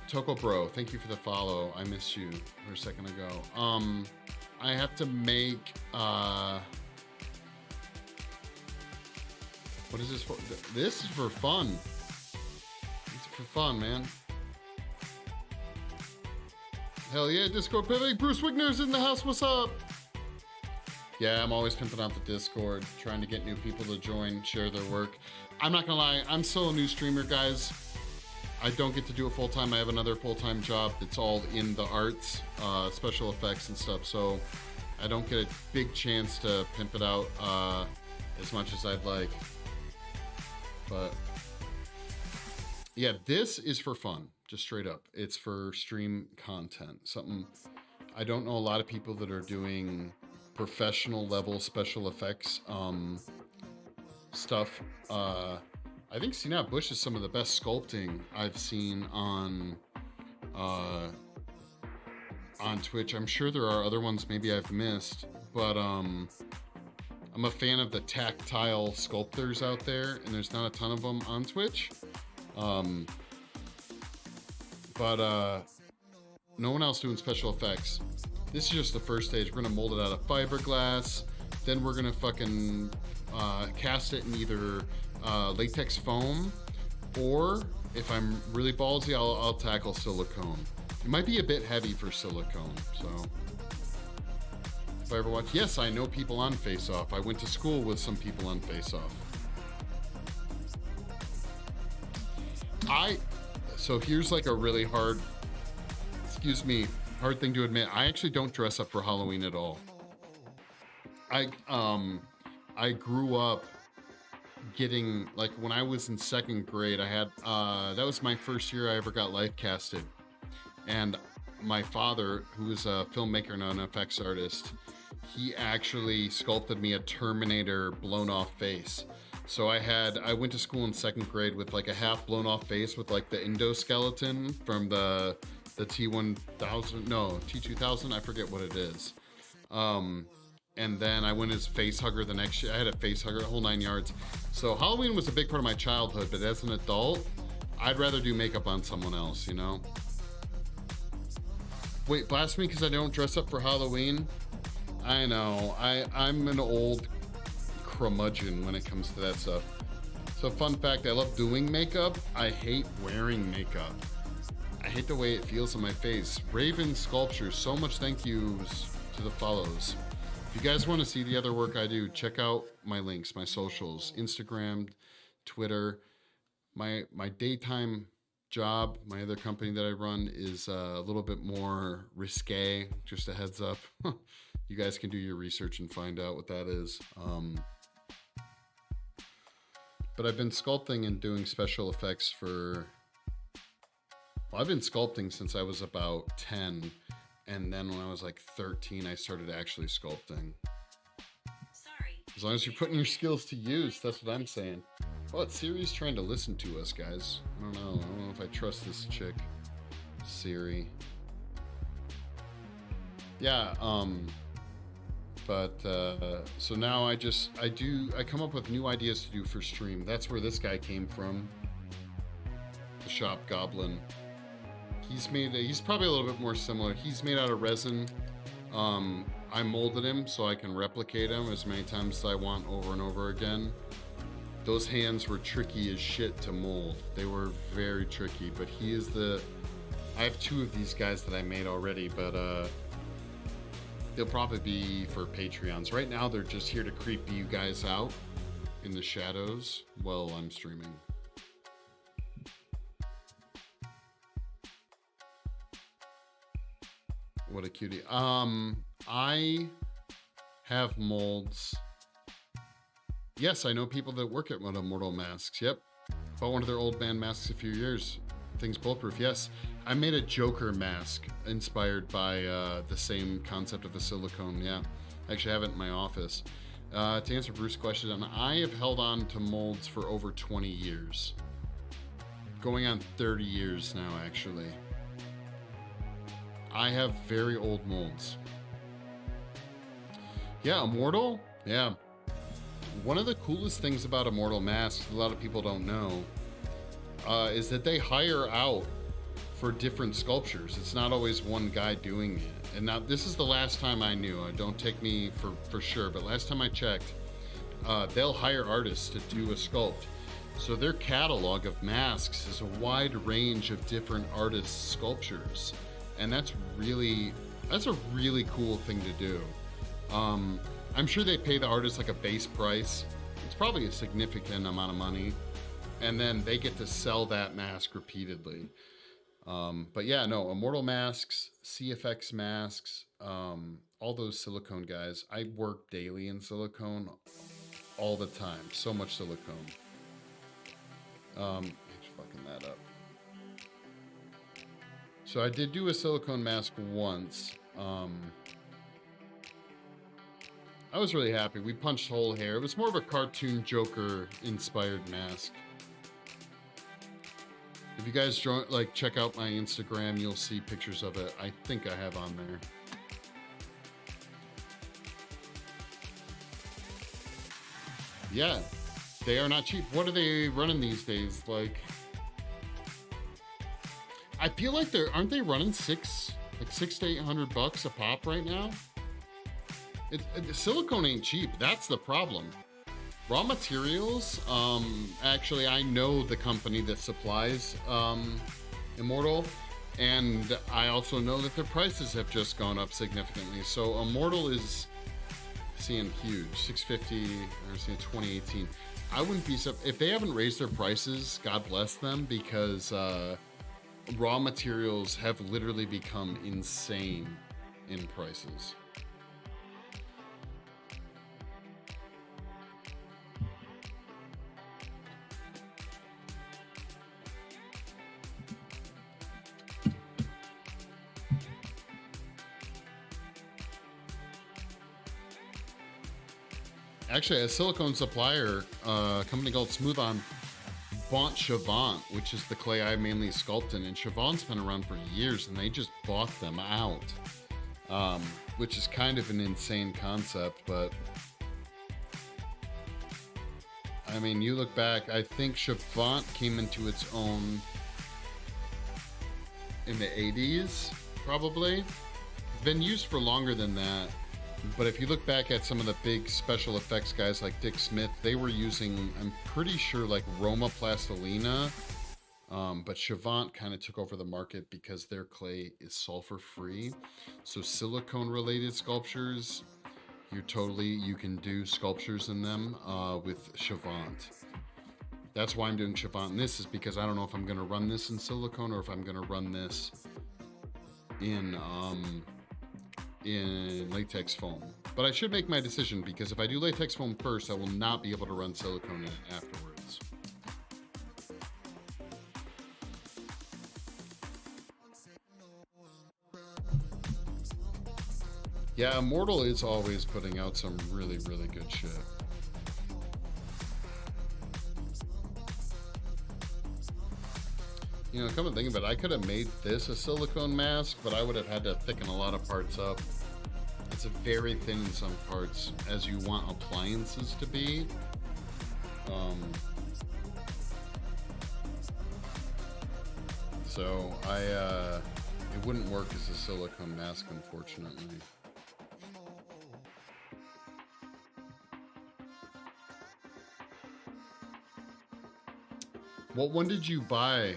Toko Bro, thank you for the follow. I missed you for a second ago. I have to make, what is this for? This is for fun. It's for fun, man. Hell yeah, Discord pimping. Bruce Wigner's in the house, what's up? Yeah, I'm always pimping out the Discord, trying to get new people to join, share their work. I'm not gonna lie, I'm still a new streamer, guys. I don't get to do it full time. I have another full-time job that's all in the arts, special effects and stuff. So I don't get a big chance to pimp it out as much as I'd like. But yeah, this is for fun, just straight up. It's for stream content. Something, I don't know a lot of people that are doing professional level special effects stuff. I think Sinat Bush is some of the best sculpting I've seen on Twitch. I'm sure there are other ones maybe I've missed, but I'm a fan of the tactile sculptors out there, and there's not a ton of them on Twitch. But no one else doing special effects. This is just the first stage. We're gonna mold it out of fiberglass, then we're gonna fucking cast it in either latex foam, or if I'm really ballsy, I'll tackle silicone. It might be a bit heavy for silicone, so. If I ever watch, yes, I know people on Face Off. I went to school with some people on Face Off. So here's like a really hard, hard thing to admit. I actually don't dress up for Halloween at all. I grew up getting, like, when I was in second grade, I had, that was my first year I ever got life casted. And my father, who was a filmmaker and an effects artist, he actually sculpted me a Terminator blown off face. So I went to school in second grade with like a half blown off face with like the endoskeleton from the T1000, no, T2000, I forget what it is. And then I went as face hugger the next year. I had a face hugger, the whole 9 yards. So Halloween was a big part of my childhood, but as an adult, I'd rather do makeup on someone else, you know? Wait, blast me because I don't dress up for Halloween? I know, I'm an old curmudgeon when it comes to that stuff. So fun fact, I love doing makeup. I hate wearing makeup. I hate the way it feels on my face. Raven Sculptures, so much thank yous to the follows. If you guys want to see the other work I do, check out my links, my socials, Instagram, Twitter. My daytime job, my other company that I run, is a little bit more risque, just a heads up. You guys can do your research and find out what that is. But I've been sculpting and doing special effects for, well, I've been sculpting since I was about 10. And then when I was like 13, I started actually sculpting. Sorry. As long as you're putting your skills to use, that's what I'm saying. Oh, Siri's trying to listen to us, guys. I don't know if I trust this chick. Siri. Yeah, so now I come up with new ideas to do for stream. That's where this guy came from. The Shop Goblin. He's probably a little bit more similar. He's made out of resin. I molded him so I can replicate him as many times as I want over and over again. Those hands were tricky as shit to mold. They were very tricky, but he is I have two of these guys that I made already, but They'll probably be for Patreons. Right now, they're just here to creep you guys out in the shadows while I'm streaming. What a cutie. I have molds. Yes, I know people that work at Immortal Masks. Yep. Bought one of their old band masks a few years. Thing's bulletproof. Yes. I made a Joker mask inspired by the same concept of a silicone. Yeah. I actually have it in my office. To answer Bruce's question, I have held on to molds for over 20 years. Going on 30 years now, actually. I have very old molds. Yeah, Immortal? Yeah. One of the coolest things about Immortal Masks, a lot of people don't know, is that they hire out for different sculptures. It's not always one guy doing it. And now this is the last time I knew. Don't take me for sure, but last time I checked, they'll hire artists to do a sculpt. So their catalog of masks is a wide range of different artists' sculptures. And that's a really cool thing to do. I'm sure they pay the artist like a base price. It's probably a significant amount of money. And then they get to sell that mask repeatedly. But yeah, no, Immortal Masks, CFX masks, all those silicone guys. I work daily in silicone all the time. So much silicone. Just fucking that up. So I did do a silicone mask once. I was really happy. We punched whole hair. It was more of a cartoon Joker inspired mask. If you guys check out my Instagram, you'll see pictures of it. I think I have on there. Yeah, they are not cheap. What are they running these days? Like, I feel like aren't they running $600 to $800 a pop right now? Silicone ain't cheap. That's the problem. Raw materials, actually, I know the company that supplies Immortal, and I also know that their prices have just gone up significantly. So Immortal is seeing huge, $650, or seeing 2018. I wouldn't be if they haven't raised their prices. God bless them, because raw materials have literally become insane in prices. Actually, a silicone supplier, a company called Smooth On, bought Chavant, which is the clay I mainly sculpt in, and Chavant's been around for years, and they just bought them out, which is kind of an insane concept. But I mean, you look back, I think Chavant came into its own in the 80s, probably. Been used for longer than that. But if you look back at some of the big special effects guys like Dick Smith, they were using, I'm pretty sure, like Roma Plastilina. But Chavant kind of took over the market because their clay is sulfur free. So silicone related sculptures, you can do sculptures in them with Chavant. That's why I'm doing Chavant in this, is because I don't know if I'm going to run this in silicone or if I'm going to run this in latex foam. But I should make my decision, because if I do latex foam first, I will not be able to run silicone in it afterwards. Yeah, Immortal is always putting out some really, really good shit. You know, come to think of it, I could have made this a silicone mask, but I would have had to thicken a lot of parts up. It's very thin in some parts, as you want appliances to be. So it wouldn't work as a silicone mask, unfortunately. What one did you buy?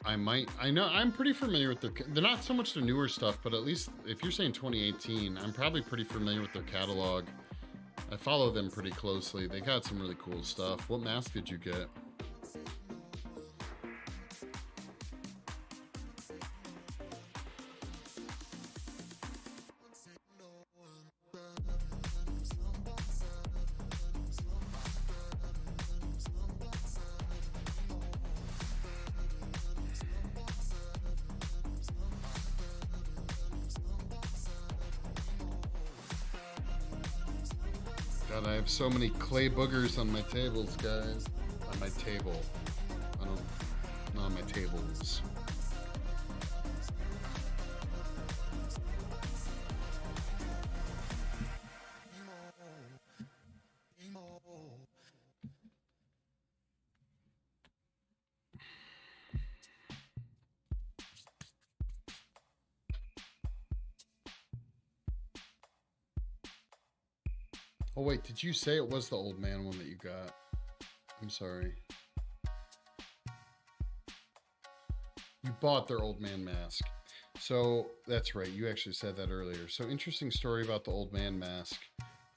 I know, I'm pretty familiar with they're not so much the newer stuff, but at least if you're saying 2018, I'm probably pretty familiar with their catalog. I follow them pretty closely. They got some really cool stuff. What mask did you get? God, I have so many clay boogers on my tables, guys. On my table. Not on my tables. Oh wait, did you say it was the old man one that you got? I'm sorry. You bought their old man mask. So that's right, you actually said that earlier. So interesting story about the old man mask.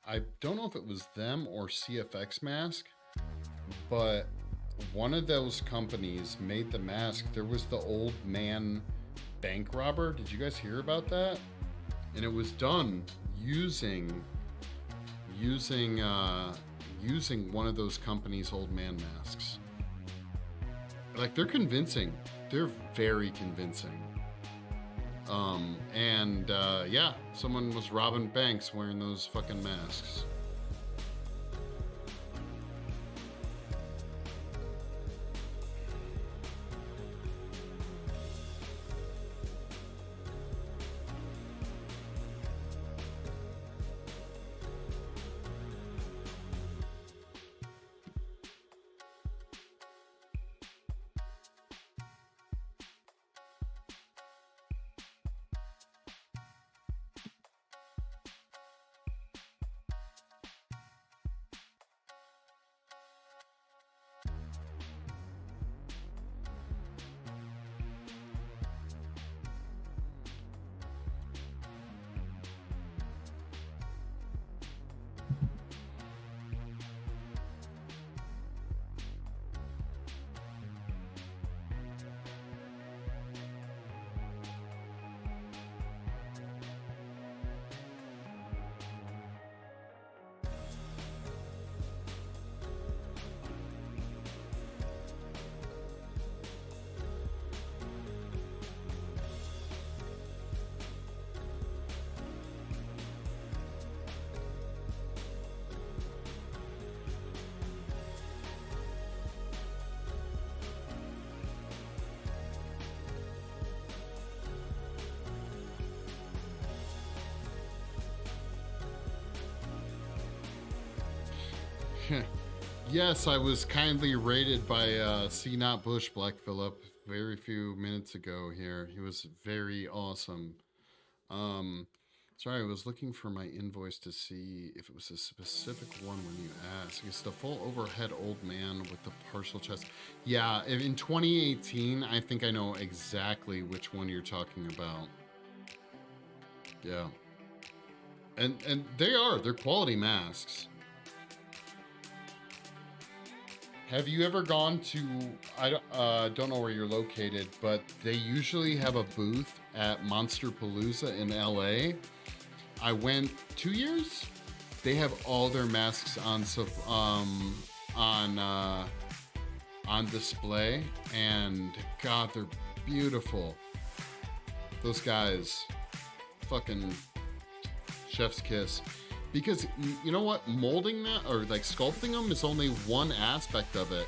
I don't know if it was them or CFX mask, but one of those companies made the mask. There was the old man bank robber. Did you guys hear about that? And it was done using one of those companies' old man masks. Like, they're convincing. They're very convincing. Yeah, someone was robbing banks wearing those fucking masks. Yes, I was kindly rated by C. Not Bush, Black Phillip, very few minutes ago here. He was very awesome. Sorry, I was looking for my invoice to see if it was a specific one when you asked. It's the full overhead old man with the partial chest. Yeah, in 2018, I think I know exactly which one you're talking about. Yeah. And they're quality masks. Have you ever gone to, I don't know where you're located, but they usually have a booth at Monster Palooza in LA. I went 2 years. They have all their masks on display, and God, they're beautiful. Those guys, fucking chef's kiss. Because you know what, molding that or like sculpting them is only one aspect of it.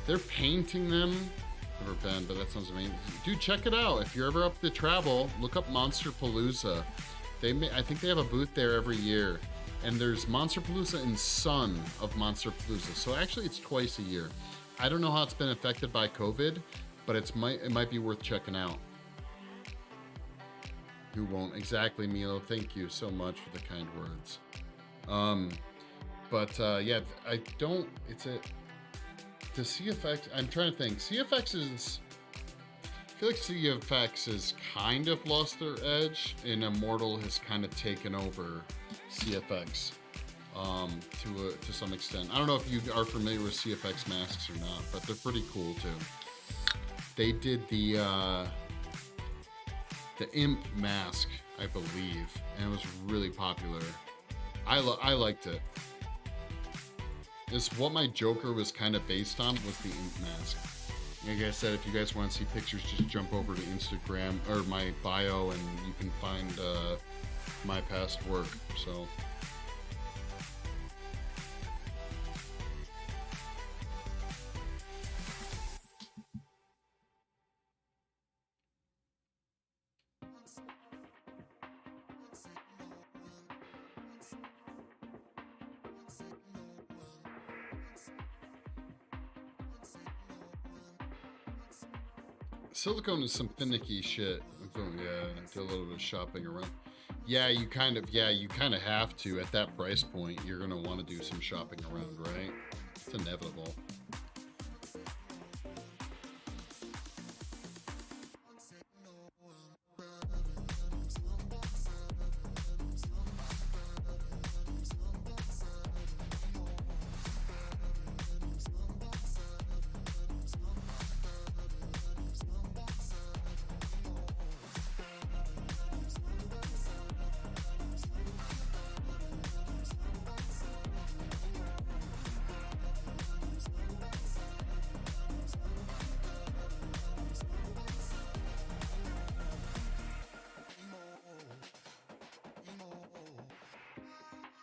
They're painting them. Never been, but that sounds amazing. Dude, check it out. If you're ever up to travel, look up Monster Palooza. I think they have a booth there every year. And there's Monster Palooza and Son of Monster Palooza. So actually it's twice a year. I don't know how it's been affected by COVID, but it might be worth checking out. Who won't? Exactly, Milo. Thank you so much for the kind words. Yeah, I don't, the CFX, I'm trying to think. CFX is, feel like CFX has kind of lost their edge, and Immortal has kind of taken over CFX to some extent. I don't know if you are familiar with CFX masks or not, but they're pretty cool too. They did the Imp mask, I believe, and it was really popular. I liked it. It's what my Joker was kind of based on, was the Imp mask. Like I said, if you guys want to see pictures, just jump over to Instagram or my bio, and you can find my past work. So. Silicone is some finicky shit. Yeah, do a little bit of shopping around. Yeah, you kind of have to. At that price point, you're gonna want to do some shopping around, right? It's inevitable.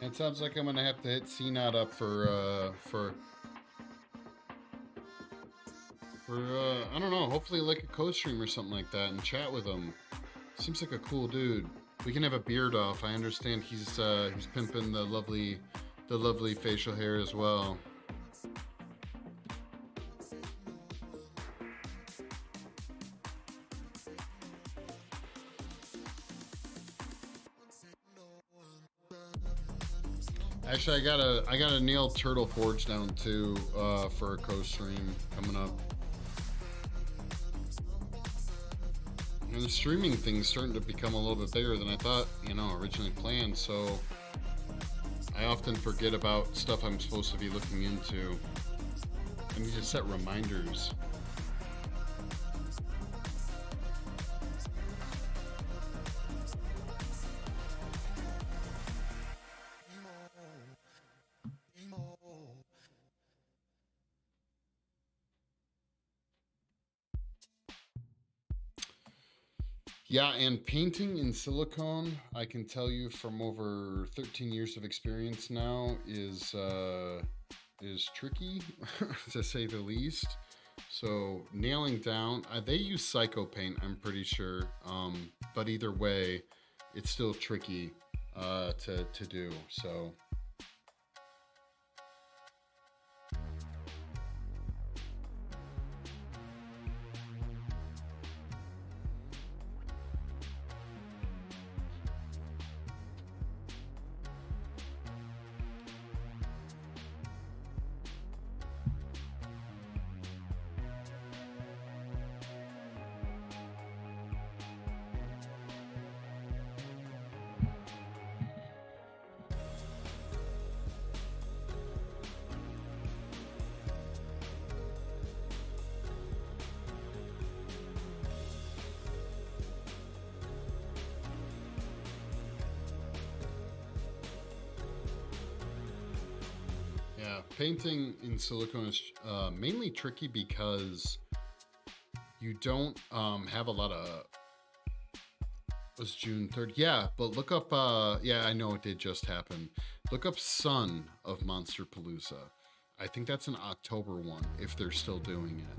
It sounds like I'm gonna have to hit CNOT up for I don't know, hopefully like a co-stream or something like that and chat with him. Seems like a cool dude. We can have a beard off. I understand he's pimping the lovely facial hair as well. Actually, I got a nail Turtle Forge down too for a co-stream coming up. And the streaming thing's starting to become a little bit bigger than I thought, originally planned. So I often forget about stuff I'm supposed to be looking into. I need to set reminders. Yeah, and painting in silicone, I can tell you from over 13 years of experience now, is tricky, to say the least. So nailing down, they use Psycho Paint, I'm pretty sure. But either way, it's still tricky to do. So. Painting in silicone is mainly tricky because you don't have a lot of. It was June 3rd. Yeah, but look up. Yeah, I know it did just happen. Look up Son of Monster Palooza. I think that's an October one, if they're still doing it.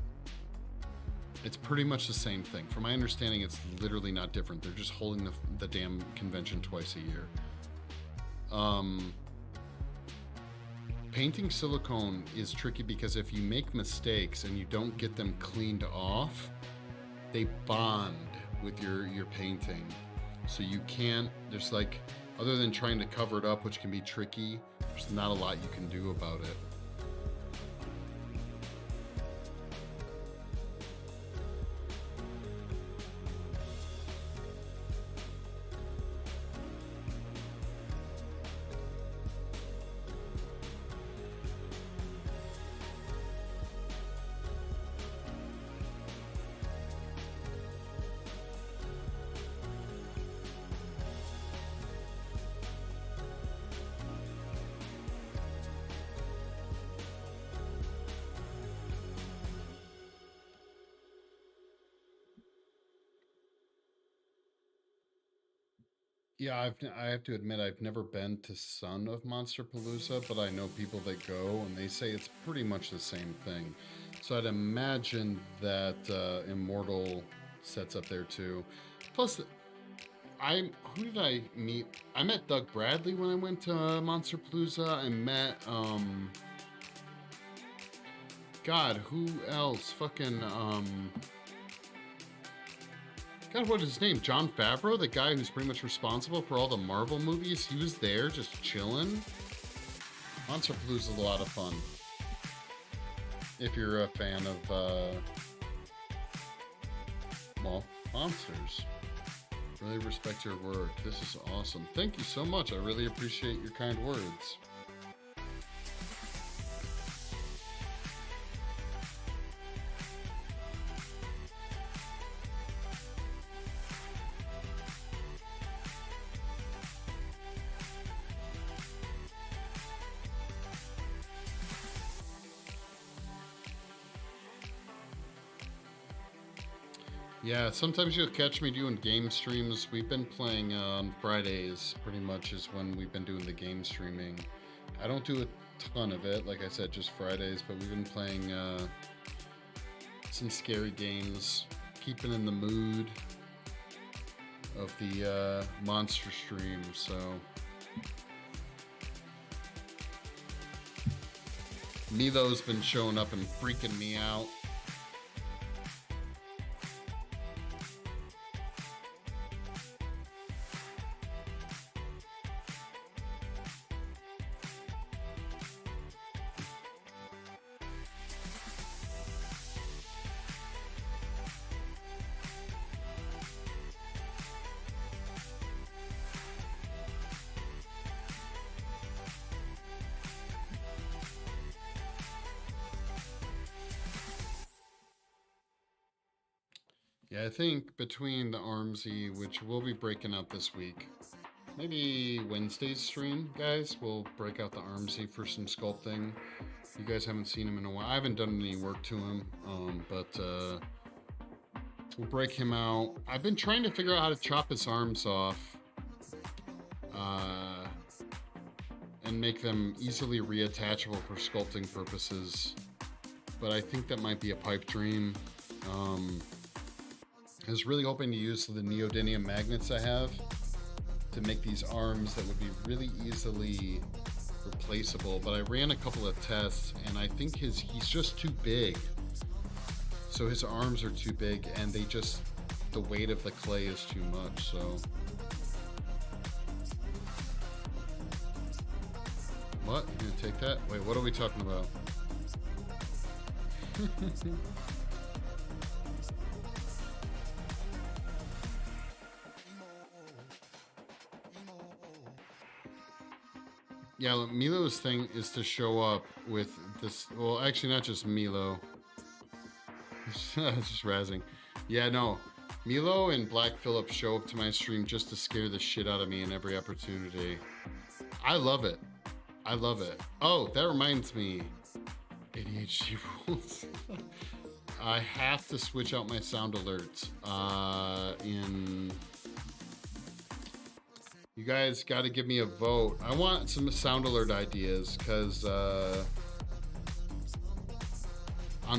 It's pretty much the same thing. From my understanding, it's literally not different. They're just holding the damn convention twice a year. Painting silicone is tricky because if you make mistakes and you don't get them cleaned off, they bond with your painting. So you can't, there's like, other than trying to cover it up, which can be tricky, there's not a lot you can do about it. Yeah, I have to admit I've never been to Son of Monster Palooza, but I know people that go and they say it's pretty much the same thing. So I'd imagine that Immortal sets up there too. Plus, who did I meet? I met Doug Bradley when I went to Monster Palooza. I met God, who else? Fucking God, what is his name? Jon Favreau, the guy who's pretty much responsible for all the Marvel movies. He was there just chilling. Monster Palooza is a lot of fun. If you're a fan of, well, monsters. Really respect your work. This is awesome. Thank you so much. I really appreciate your kind words. Yeah, sometimes you'll catch me doing game streams. We've been playing on Fridays, pretty much is when we've been doing the game streaming. I don't do a ton of it, like I said, just Fridays, but we've been playing some scary games, keeping in the mood of the monster stream, so. Milo's been showing up and freaking me out. Yeah, I think between the Armsy, which we'll be breaking out this week, maybe Wednesday's stream, guys, we'll break out the Armsy for some sculpting. You guys haven't seen him in a while. I haven't done any work to him, but we'll break him out. I've been trying to figure out how to chop his arms off and make them easily reattachable for sculpting purposes, but I think that might be a pipe dream. I was really hoping to use the neodymium magnets I have to make these arms that would be really easily replaceable, but I ran a couple of tests and I think he's just too big. So his arms are too big and the weight of the clay is too much, so. What? You gonna take that? Wait, what are we talking about? Yeah, Milo's thing is to show up with this. Well, actually, not just Milo. Just razzing. Yeah, no. Milo and Black Phillip show up to my stream just to scare the shit out of me in every opportunity. I love it. I love it. Oh, that reminds me. ADHD rules. I have to switch out my sound alerts. You guys got to give me a vote. I want some sound alert ideas because on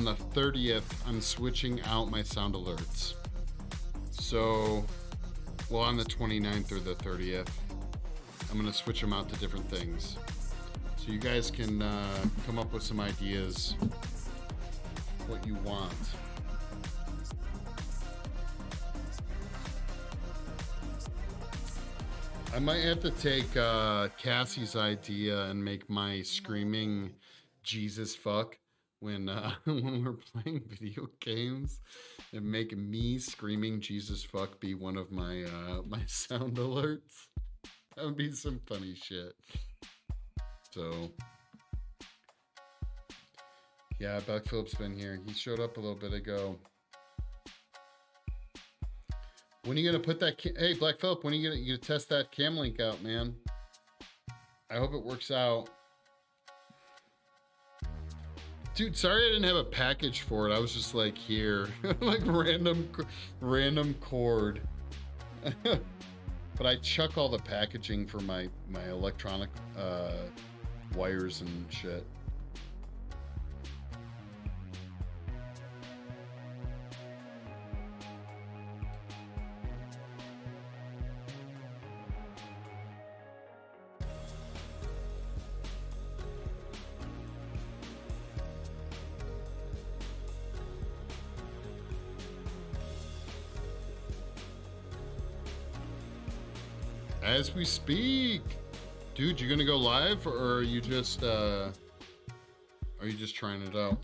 the 30th, I'm switching out my sound alerts. So, well, on the 29th or the 30th, I'm going to switch them out to different things. So you guys can come up with some ideas, what you want. I might have to take Cassie's idea and make my screaming Jesus fuck when when we're playing video games, and make me screaming Jesus fuck be one of my my sound alerts. That would be some funny shit. So yeah, Black Phillip's been here. He showed up a little bit ago. When are you gonna put that? Hey, Black Phillip, when are you gonna test that cam link out, man? I hope it works out. Dude, sorry I didn't have a package for it. I was just like here, like random chord. But I chuck all the packaging for my electronic wires and shit. As we speak, dude, you gonna go live, or are you just trying it out?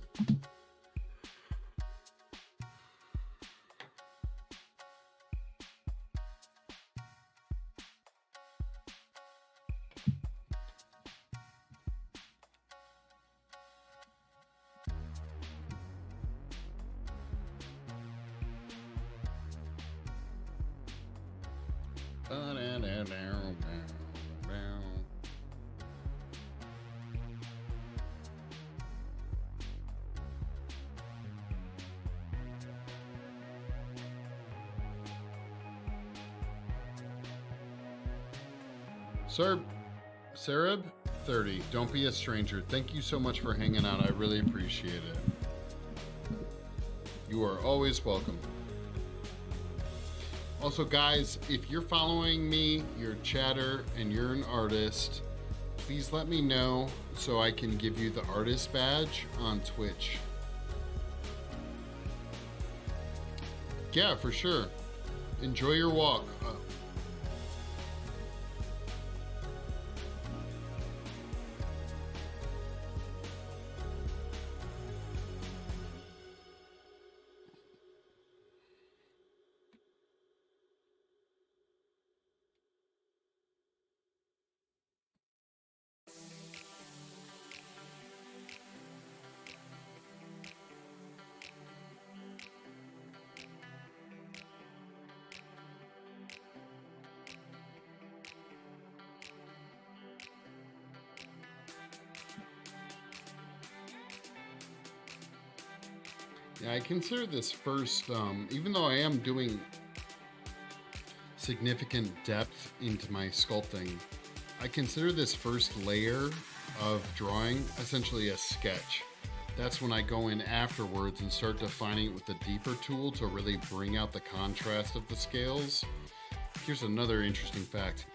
Sir, Sarab 30, don't be a stranger. Thank you so much for hanging out. I really appreciate it. You are always welcome. Also, guys, if you're following me, you're a chatter, and you're an artist, please let me know so I can give you the artist badge on Twitch. Yeah, for sure. Enjoy your walk. Yeah, I consider this first, even though I am doing significant depth into my sculpting, I consider this first layer of drawing essentially a sketch. That's when I go in afterwards and start defining it with a deeper tool to really bring out the contrast of the scales. Here's another interesting fact.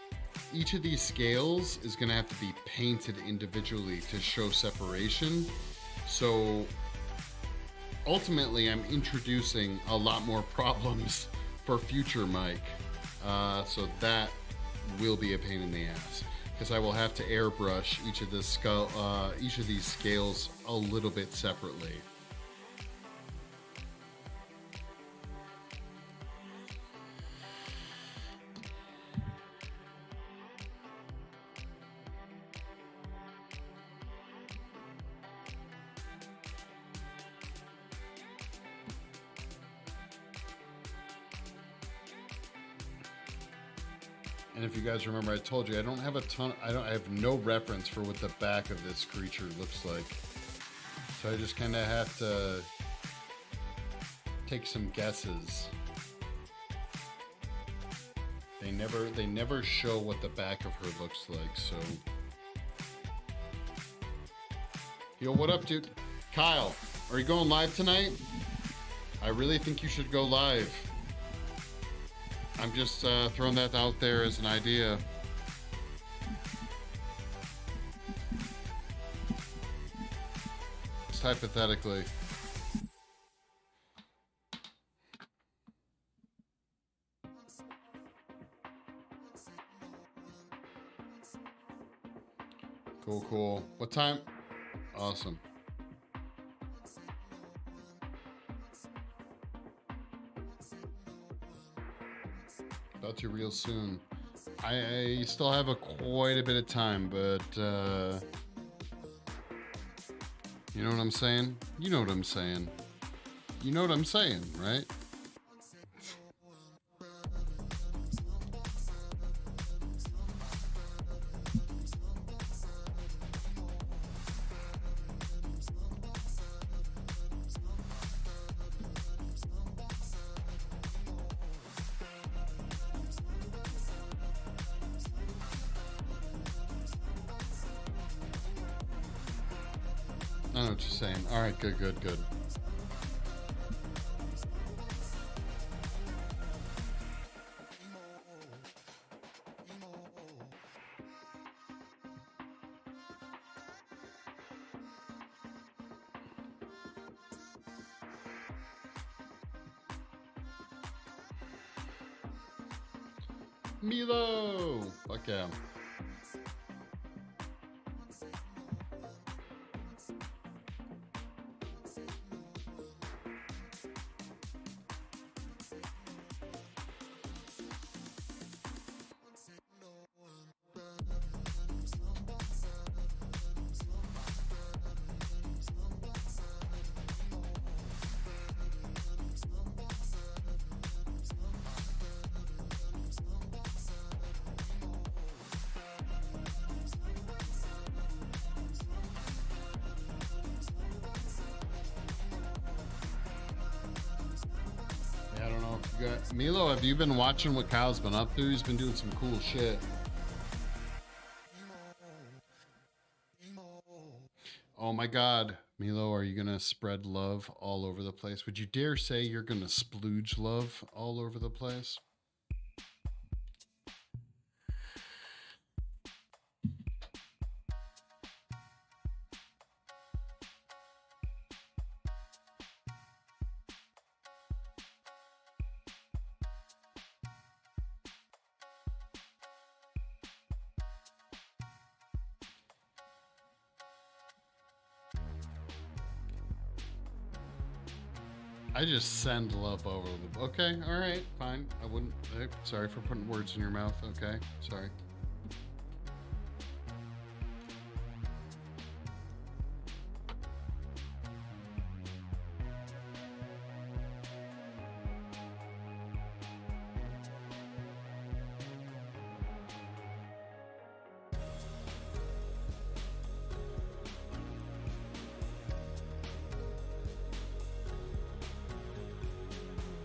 Each of these scales is going to have to be painted individually to show separation. So ultimately, I'm introducing a lot more problems for future Mike. So that will be a pain in the ass, because I will have to airbrush each of these scales a little bit separately. And if you guys remember, I told you I don't have a ton. I have no reference for what the back of this creature looks like, so I just kind of have to take some guesses. They never show what the back of her looks like. So, yo, what up, dude? Kyle, are you going live tonight? I really think you should go live. I'm just throwing that out there as an idea. Just hypothetically. Cool, cool. What time? Awesome. About to real soon. I still have quite a bit of time, but you know what I'm saying? You know what I'm saying. You know what I'm saying, right? I know what you're saying. All right, good, good, good. Milo! Fuck yeah. I don't know if you got Milo. Have you been watching what Kyle's been up to? He's been doing some cool shit. Oh my God, Milo, are you gonna spread love all over the place? Would you dare say you're gonna splooge love all over the place? I just send love over the. Okay, all right, fine. I wouldn't. Sorry for putting words in your mouth. Okay, sorry.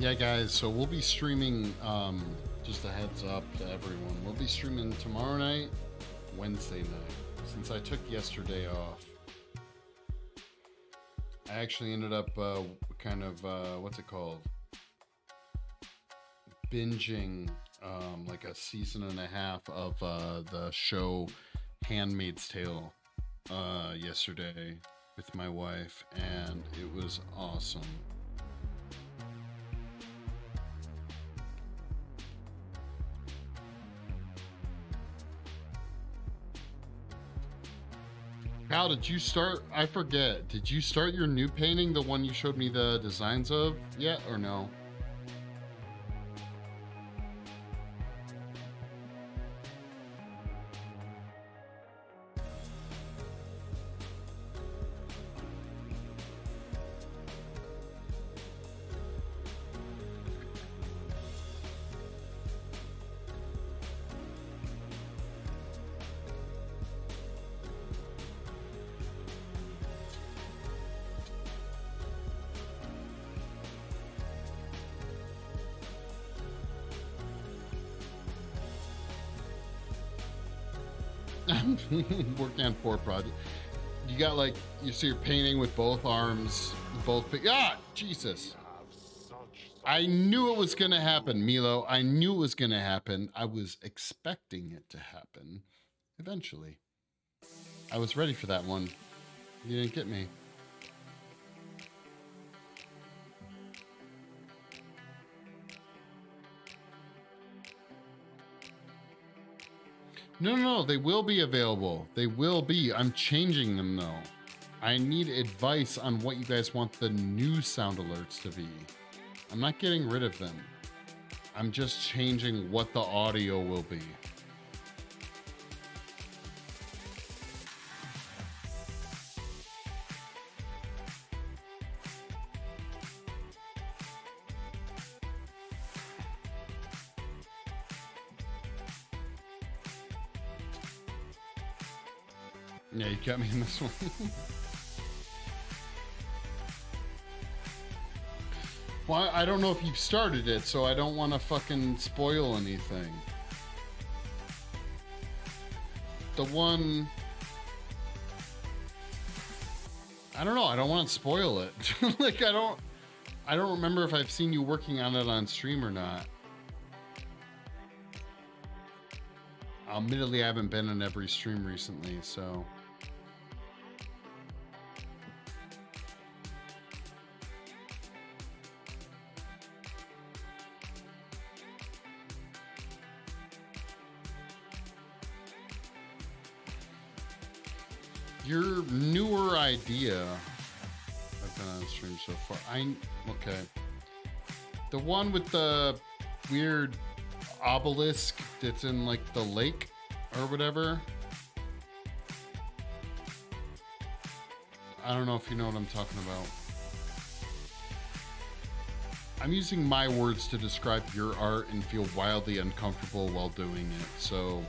Yeah, guys, so we'll be streaming, just a heads up to everyone. We'll be streaming tomorrow night, Wednesday night, since I took yesterday off. I actually ended up kind of, what's it called? Binging like a season and a half of the show Handmaid's Tale yesterday with my wife, and it was awesome. Cal, did you start? I forget. Did you start your new painting, the one you showed me the designs of yet, or no? Working on 4 projects. You got like, you see, you're painting with both arms, Jesus. I knew it was gonna happen, Milo. I knew it was gonna happen. I was expecting it to happen eventually. I was ready for that one. You didn't get me. No, they will be available. They will be. I'm changing them though. I need advice on what you guys want the new sound alerts to be. I'm not getting rid of them. I'm just changing what the audio will be. Yeah, you got me in this one. Well, I don't know if you've started it, so I don't want to fucking spoil anything. The one... I don't know. I don't want to spoil it. Like, I don't remember if I've seen you working on it on stream or not. Admittedly, I haven't been on every stream recently, so. Your newer idea. I've been on stream so far. Okay. The one with the weird obelisk that's in like the lake or whatever. I don't know if you know what I'm talking about. I'm using my words to describe your art and feel wildly uncomfortable while doing it, so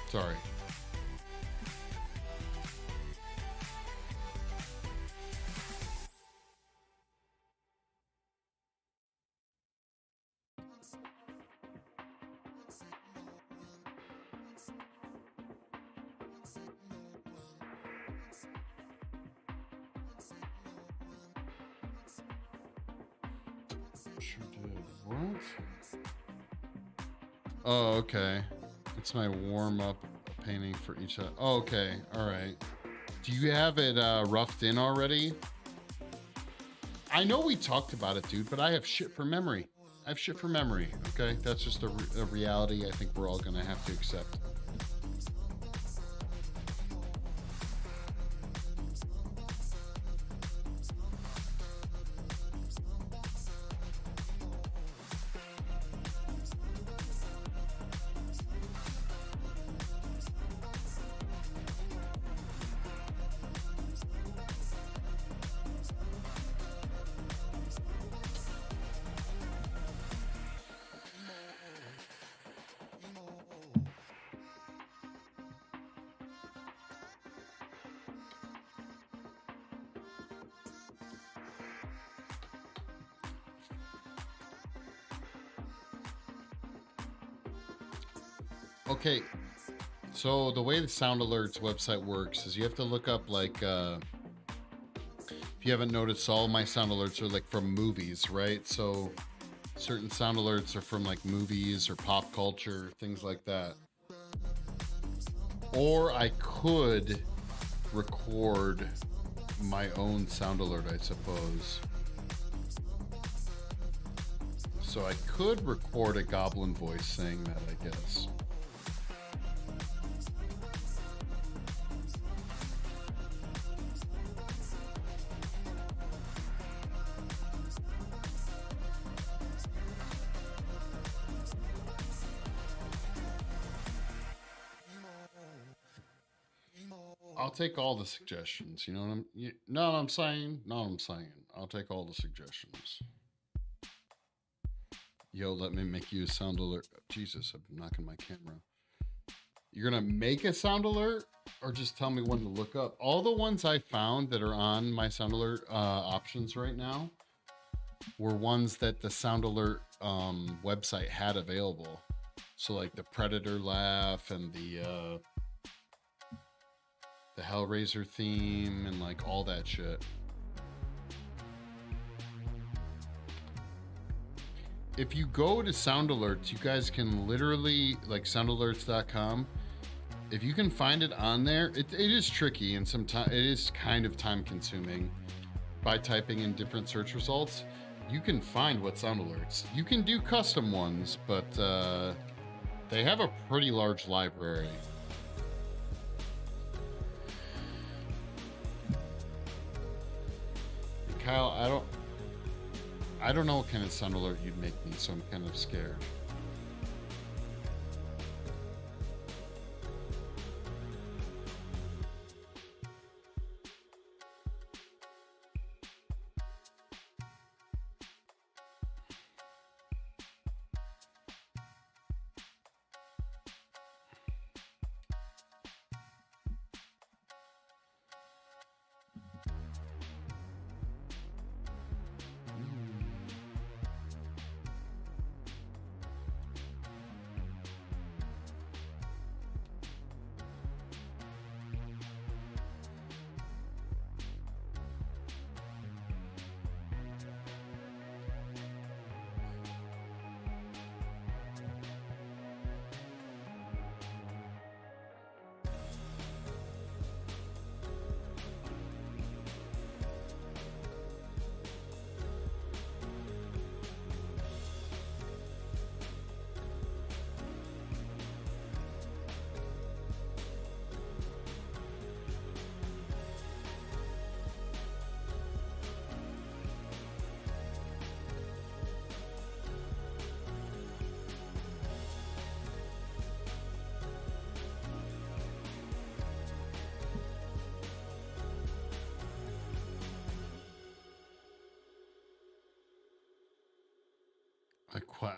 sorry. What? Oh, okay. It's my warm-up painting for each. Oh, okay. All right. Do you have it roughed in already? I know we talked about it, dude, but I have shit for memory. I have shit for memory. Okay, that's just a reality I think we're all gonna have to accept. Okay, so the way the Sound Alerts website works is you have to look up like, if you haven't noticed, all my Sound Alerts are like from movies, right? So certain Sound Alerts are from like movies or pop culture, things like that. Or I could record my own Sound Alert, I suppose. So I could record a goblin voice saying that, I guess. I'll take all the suggestions. You know what know what I'm saying? Know what I'm saying? I'll take all the suggestions. Yo, let me make you a sound alert. Jesus, I'm knocking my camera. You're gonna make a sound alert, or just tell me when to look up? All the ones I found that are on my sound alert options right now were ones that the sound alert website had available. So like the Predator laugh and the Hellraiser theme and like all that shit. If you go to Sound Alerts, you guys can literally, like soundalerts.com, if you can find it on there, it is tricky and sometimes it is kind of time consuming by typing in different search results. You can find what Sound Alerts. You can do custom ones, but they have a pretty large library. Kyle, I don't know what kind of sound alert you'd make me, so I'm kind of scared.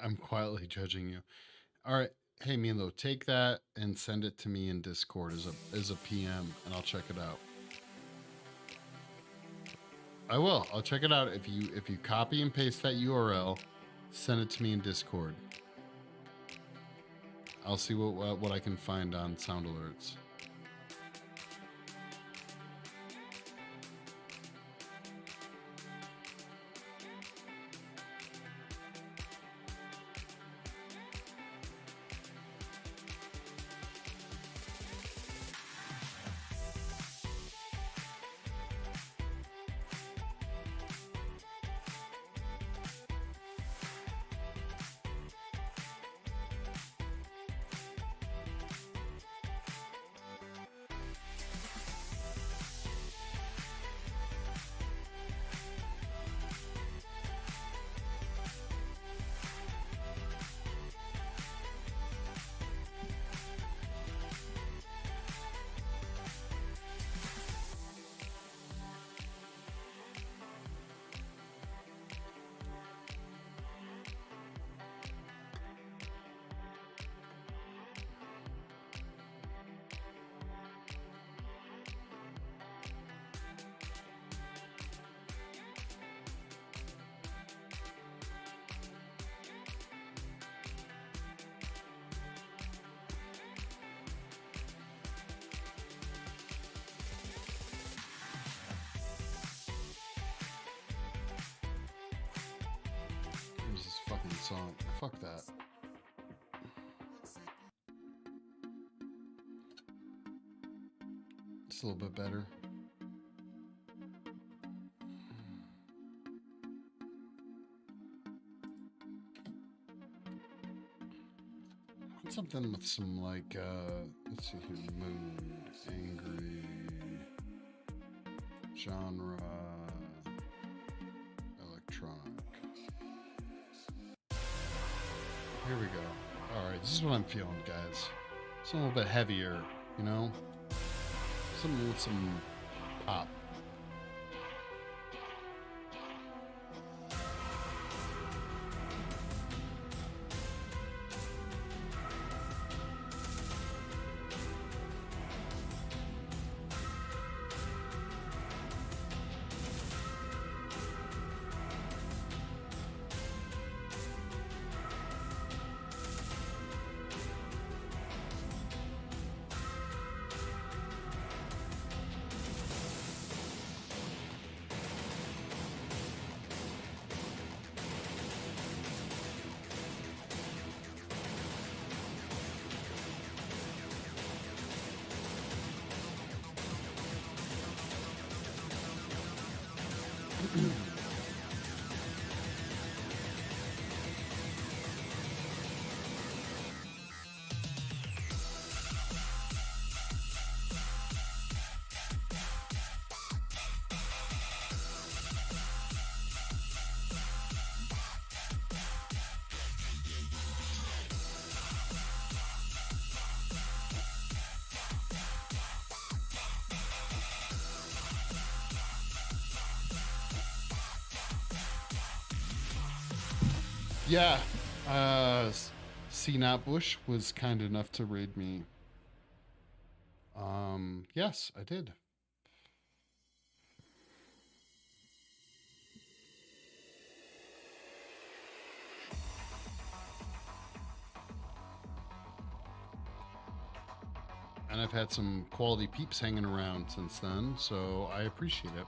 I'm quietly judging you. All right. Hey Milo, take that and send it to me in Discord as a PM, and I'll check it out. I will. I'll check it out. If you copy and paste that URL, send it to me in Discord. I'll see what I can find on sound alerts. There's this fucking song. Fuck that. It's a little bit better. I want something with some like let's see here, mood, angry, genre, electronic. Here we go. All right, this is what I'm feeling, guys. Something a little bit heavier, you know? Something with some pop. Yeah, C. Not Bush was kind enough to raid me. Yes, I did. And I've had some quality peeps hanging around since then, so I appreciate it.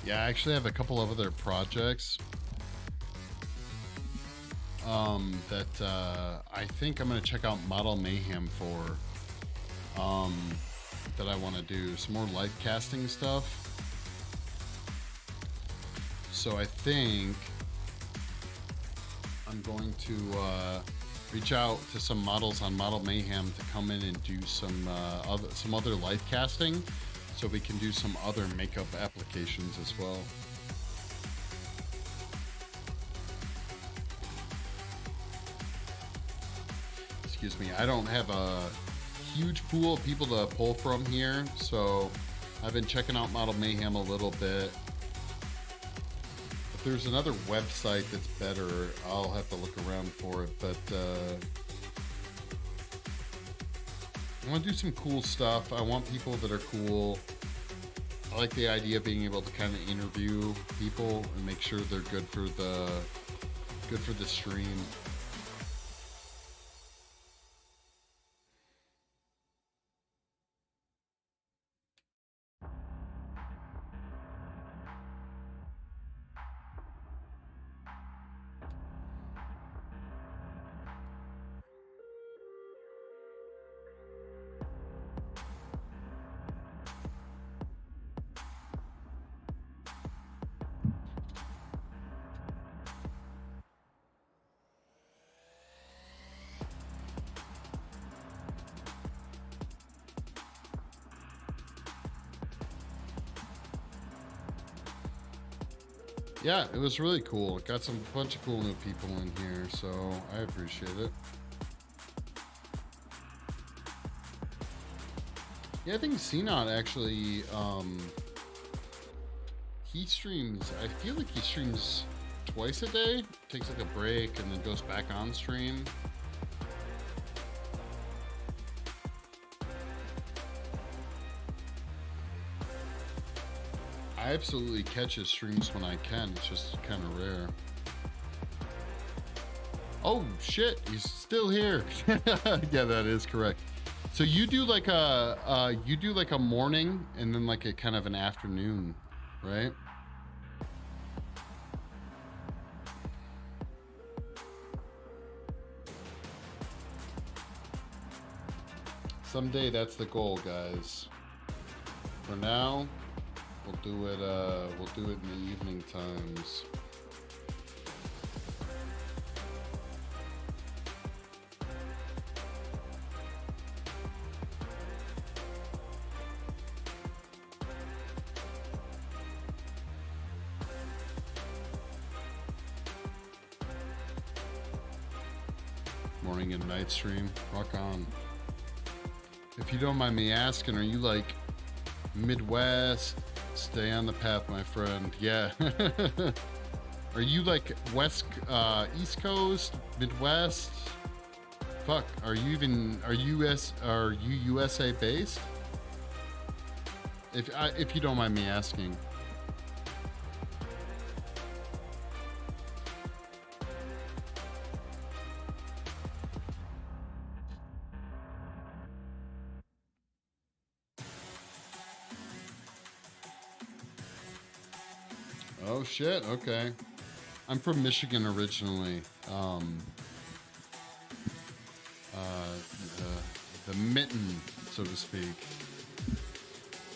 Yeah, I actually have a couple of other projects that I think I'm going to check out Model Mayhem for. That I want to do some more live casting stuff. So I think I'm going to reach out to some models on Model Mayhem to come in and do some other live casting, so we can do some other makeup applications as well. Excuse me, I don't have a huge pool of people to pull from here, so I've been checking out Model Mayhem a little bit. If there's another website that's better, I'll have to look around for it, but I want to do some cool stuff. I want people that are cool. I like the idea of being able to kind of interview people and make sure they're good for the stream. Yeah, it was really cool. It got some bunch of cool new people in here, so I appreciate it. Yeah, I think CNOT actually, he streams, I feel like he streams twice a day, takes like a break and then goes back on stream. I absolutely catch his streams when I can. It's just kind of rare. Oh shit, he's still here. Yeah, that is correct. So you do like a morning and then like a kind of an afternoon, right? Someday that's the goal, guys. For now, we'll do it in the evening times. Morning and night stream. Rock on. If you don't mind me asking, are you like Midwest? Stay on the path, my friend. Yeah. Are you like East Coast, Midwest? Fuck, are you USA based? If you don't mind me asking. Oh shit, okay. I'm from Michigan originally. The mitten, so to speak.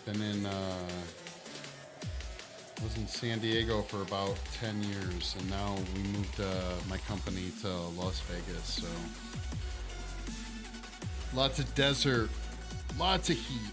Been in, was in San Diego for about 10 years, and now we moved my company to Las Vegas, so. Lots of desert, lots of heat.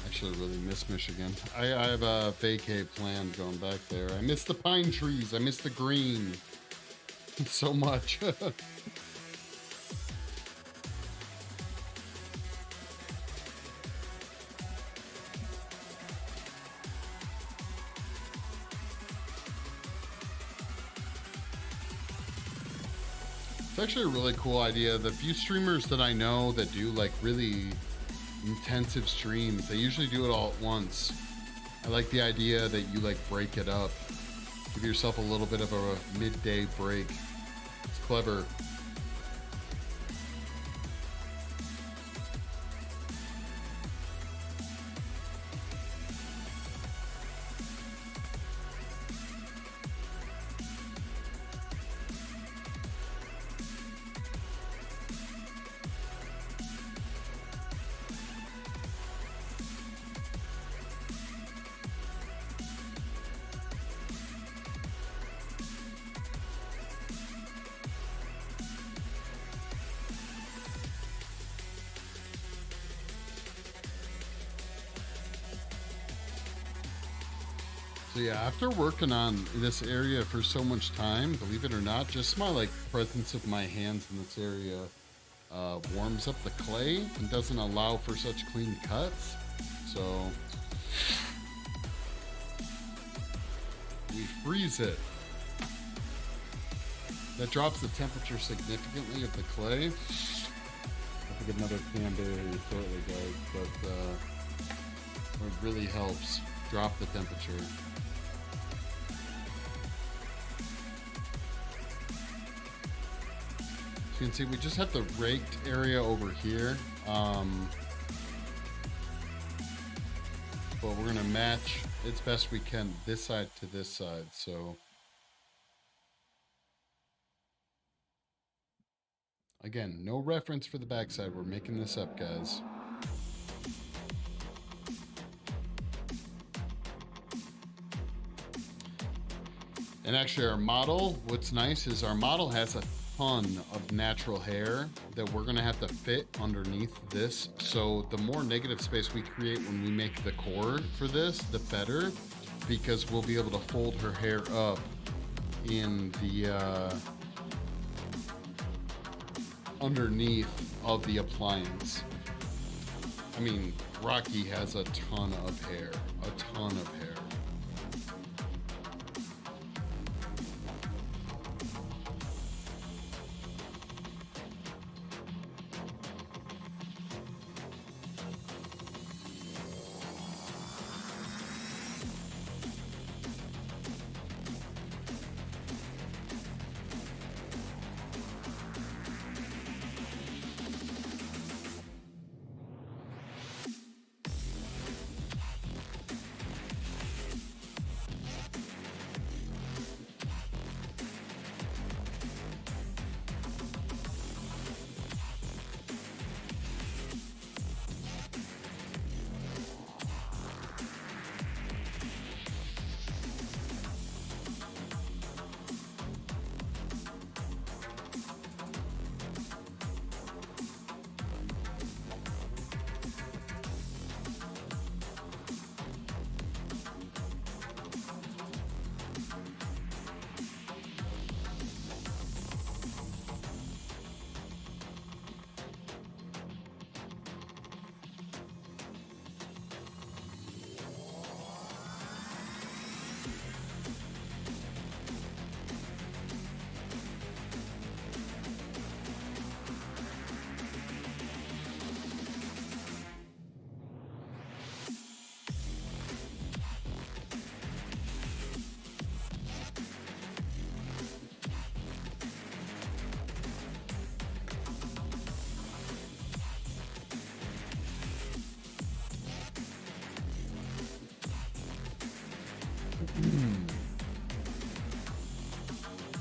Actually really miss Michigan. I have a vacay planned going back there. I miss the pine trees. I miss the green so much. It's actually a really cool idea. The few streamers that I know that do like really intensive streams. They usually do it all at once. I like the idea that you like break it up. Give yourself a little bit of a midday break. It's clever. So yeah, after working on this area for so much time, believe it or not, just my like presence of my hands in this area warms up the clay and doesn't allow for such clean cuts. So we freeze it. That drops the temperature significantly of the clay. I think another can very shortly, guys, but it really helps drop the temperature. So you can see we just have the raked area over here. But we're gonna match as best we can this side to this side. So again, no reference for the backside. We're making this up, guys. And actually our model, what's nice is our model has a ton of natural hair that we're gonna have to fit underneath this. So the more negative space we create when we make the cord for this, the better, because we'll be able to fold her hair up in the underneath of the appliance. I mean, Rocky has a ton of hair, a ton of hair.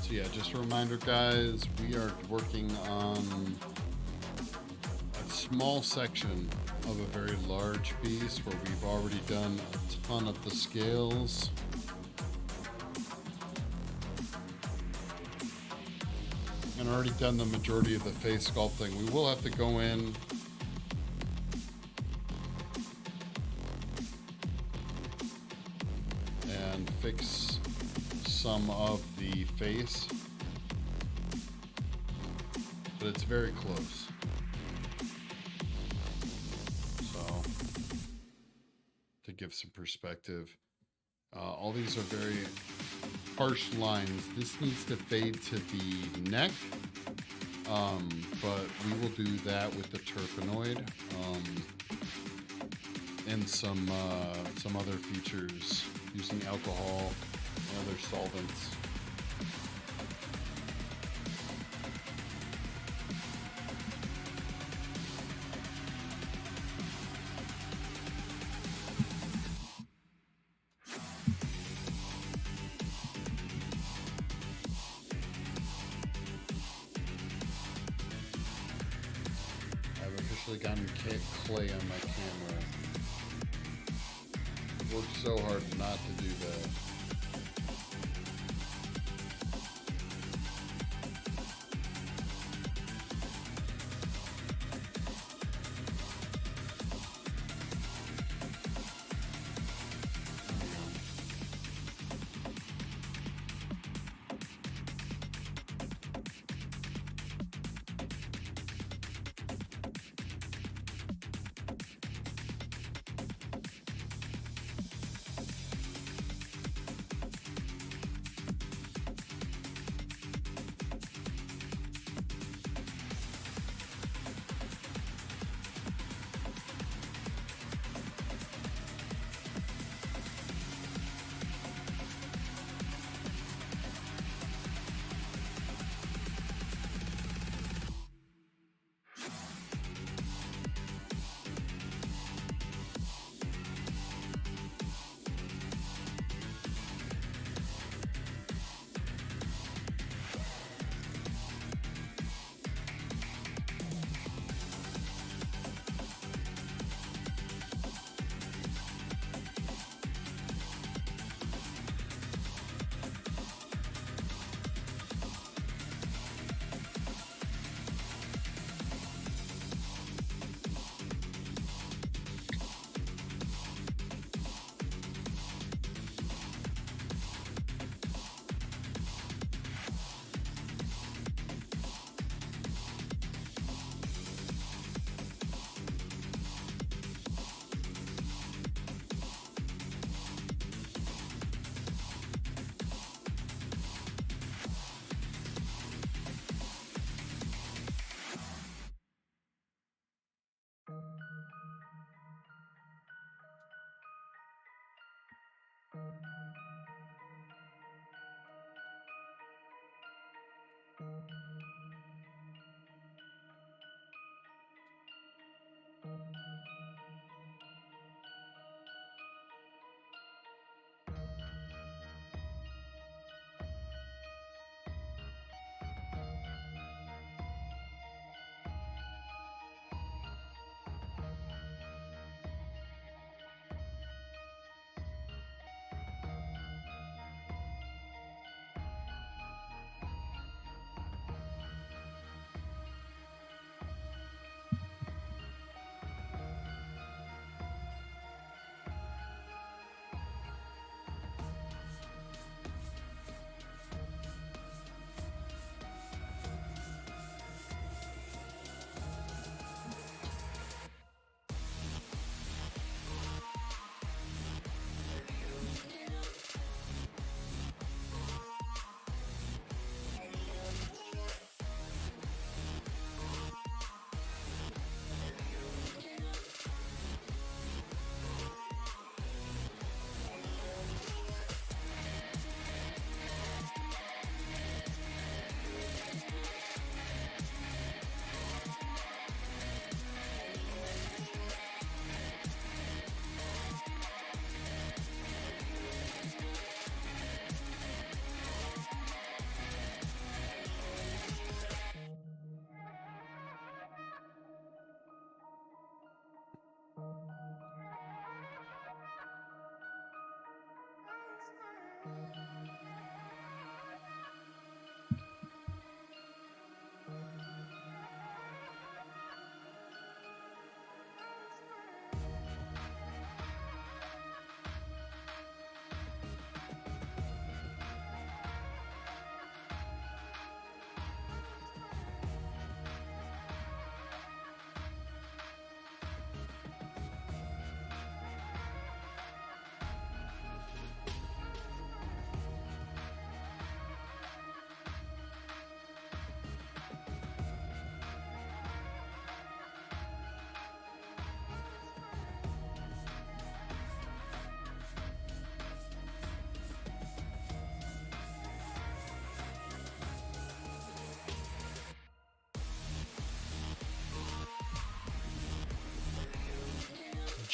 So yeah, just a reminder, guys, we are working on a small section of a very large piece where we've already done a ton of the scales. And already done the majority of the face sculpting. We will have to go in and fix some of the face, but it's very close. So to give some perspective, all these are very harsh lines. This needs to fade to the neck, but we will do that with the turpenoid. and some other features using alcohol and other solvents. I've officially gotten clay on my camera. Worked so hard not to do that.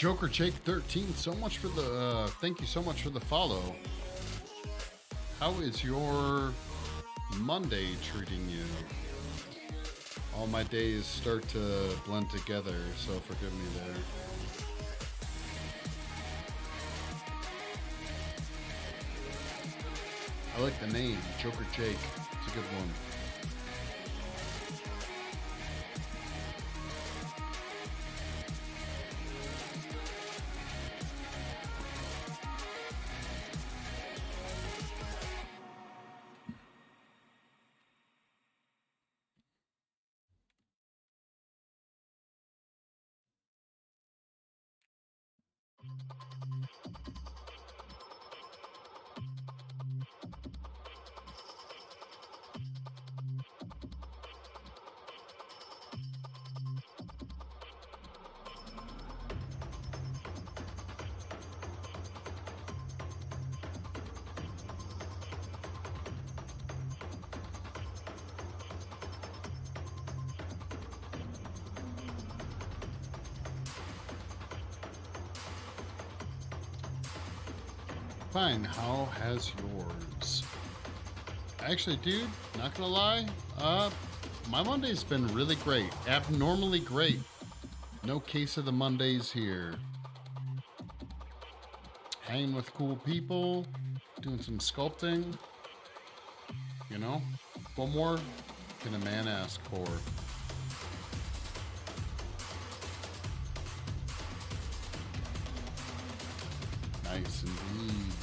Joker Jake 13, so much for the thank you so much for the follow. How is your Monday treating you? All my days start to blend together, so forgive me there. I like the name, Joker Jake. It's a good one. Fine, how has yours? Actually, dude, not gonna lie, my Monday's been really great. Abnormally great. No case of the Mondays here. Hanging with cool people, doing some sculpting. You know, what more can a man ask for? Nice indeed.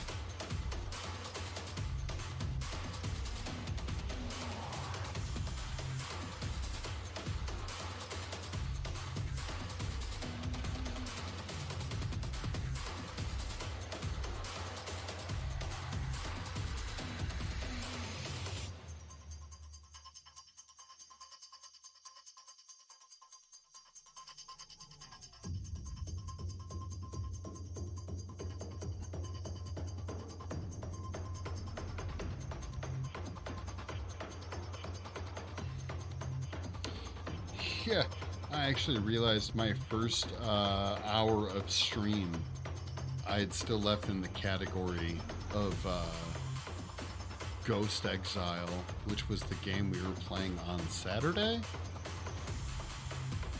Yeah, I actually realized my first hour of stream, I had still left in the category of Ghost Exile, which was the game we were playing on Saturday,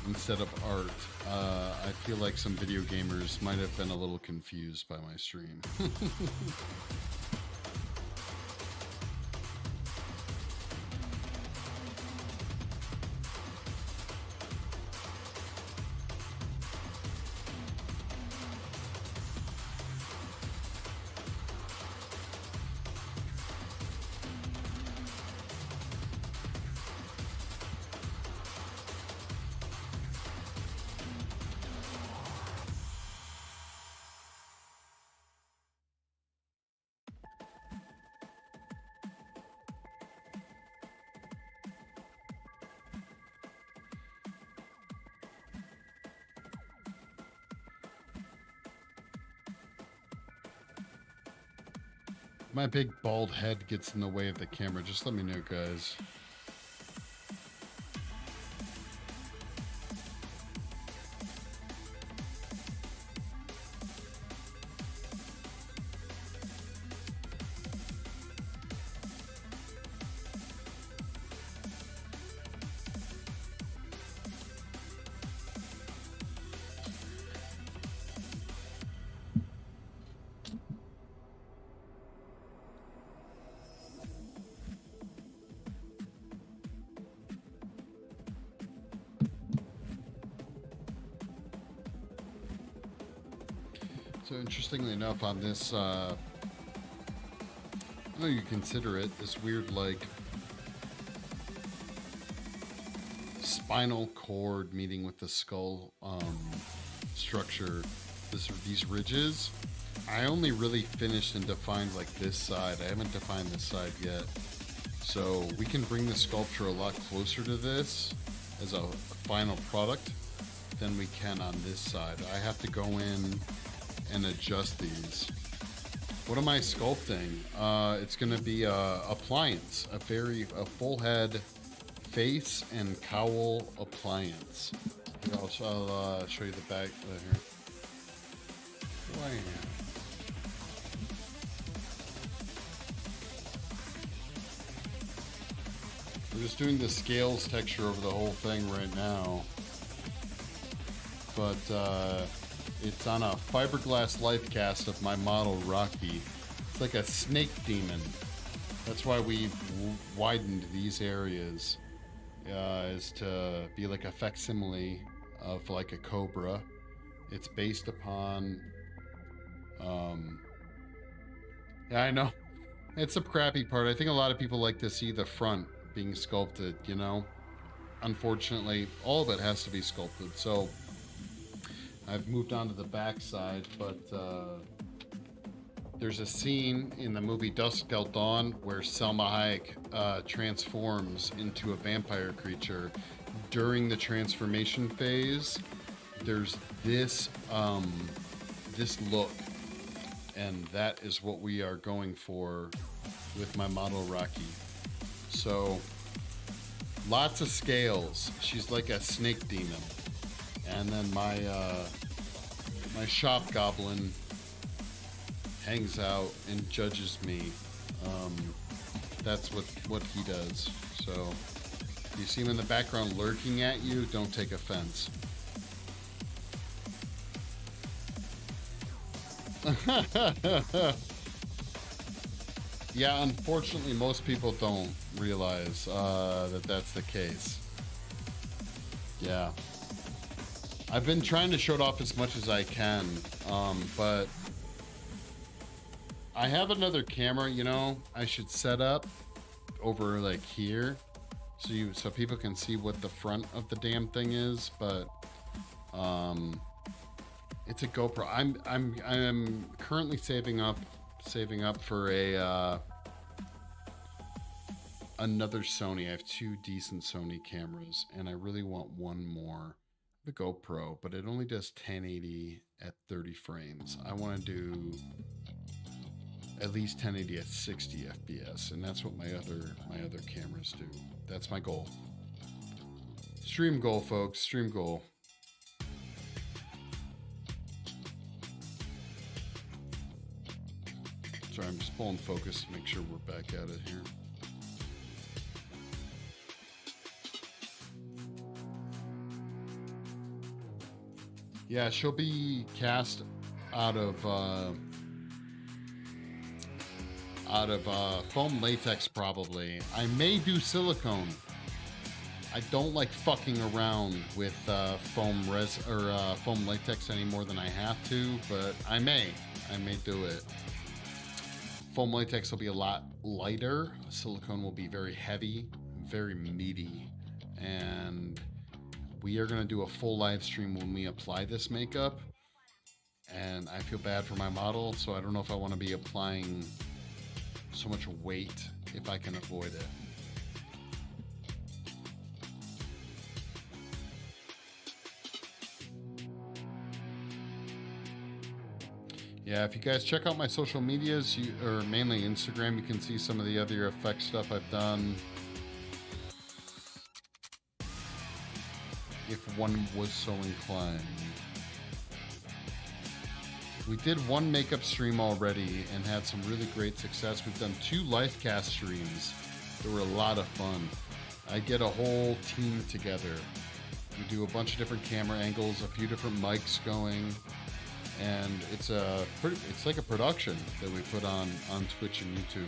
instead of art. I feel like some video gamers might have been a little confused by my stream. My big bald head gets in the way of the camera. Just let me know, guys. So interestingly enough, on this, I know you consider it this weird, like, spinal cord meeting with the skull structure. These ridges. I only really finished and defined like this side. I haven't defined this side yet. So we can bring the sculpture a lot closer to this as a final product than we can on this side. I have to go in and adjust these. What am I sculpting? It's gonna be a appliance, a full head face and cowl appliance. Here, I'll show you the back here. playing here? We're just doing the scales texture over the whole thing right now. But it's on a fiberglass life cast of my model Rocky. It's like a snake demon. That's why we've widened these areas, is to be like a facsimile of like a cobra. It's based upon, yeah, I know. It's a crappy part. I think a lot of people like to see the front being sculpted, you know? Unfortunately, all of it has to be sculpted. So I've moved on to the back side, but there's a scene in the movie Dusk Till Dawn where Selma Hayek transforms into a vampire creature. During the transformation phase, there's this this look, and that is what we are going for with my model Rocky. So lots of scales. She's like a snake demon, and then my my shop goblin hangs out and judges me. That's what he does. So if you see him in the background lurking at you, don't take offense. Yeah, unfortunately, most people don't realize that that's the case. Yeah. I've been trying to show it off as much as I can, but I have another camera, you know, I should set up over like here so people can see what the front of the damn thing is, but it's a GoPro. I'm currently saving up for a another Sony. I have two decent Sony cameras, and I really want one more. The GoPro, but it only does 1080 at 30 frames. I want to do at least 1080 at 60 FPS, and that's what my other cameras do. That's my goal. Stream goal, folks. Stream goal. Sorry, I'm just pulling focus to make sure we're back at it here. Yeah, she'll be cast out of foam latex probably. I may do silicone. I don't like fucking around with foam latex any more than I have to, but I may do it. Foam latex will be a lot lighter. Silicone will be very heavy, very meaty, and we are going to do a full live stream when we apply this makeup, and I feel bad for my model, so I don't know if I want to be applying so much weight if I can avoid it. Yeah, if you guys check out my social medias, or mainly Instagram, you can see some of the other effect stuff I've done. If one was so inclined. We did one makeup stream already and had some really great success. We've done 2 life cast streams. They were a lot of fun. I get a whole team together. We do a bunch of different camera angles, a few different mics going, and it's like a production that we put on Twitch and YouTube.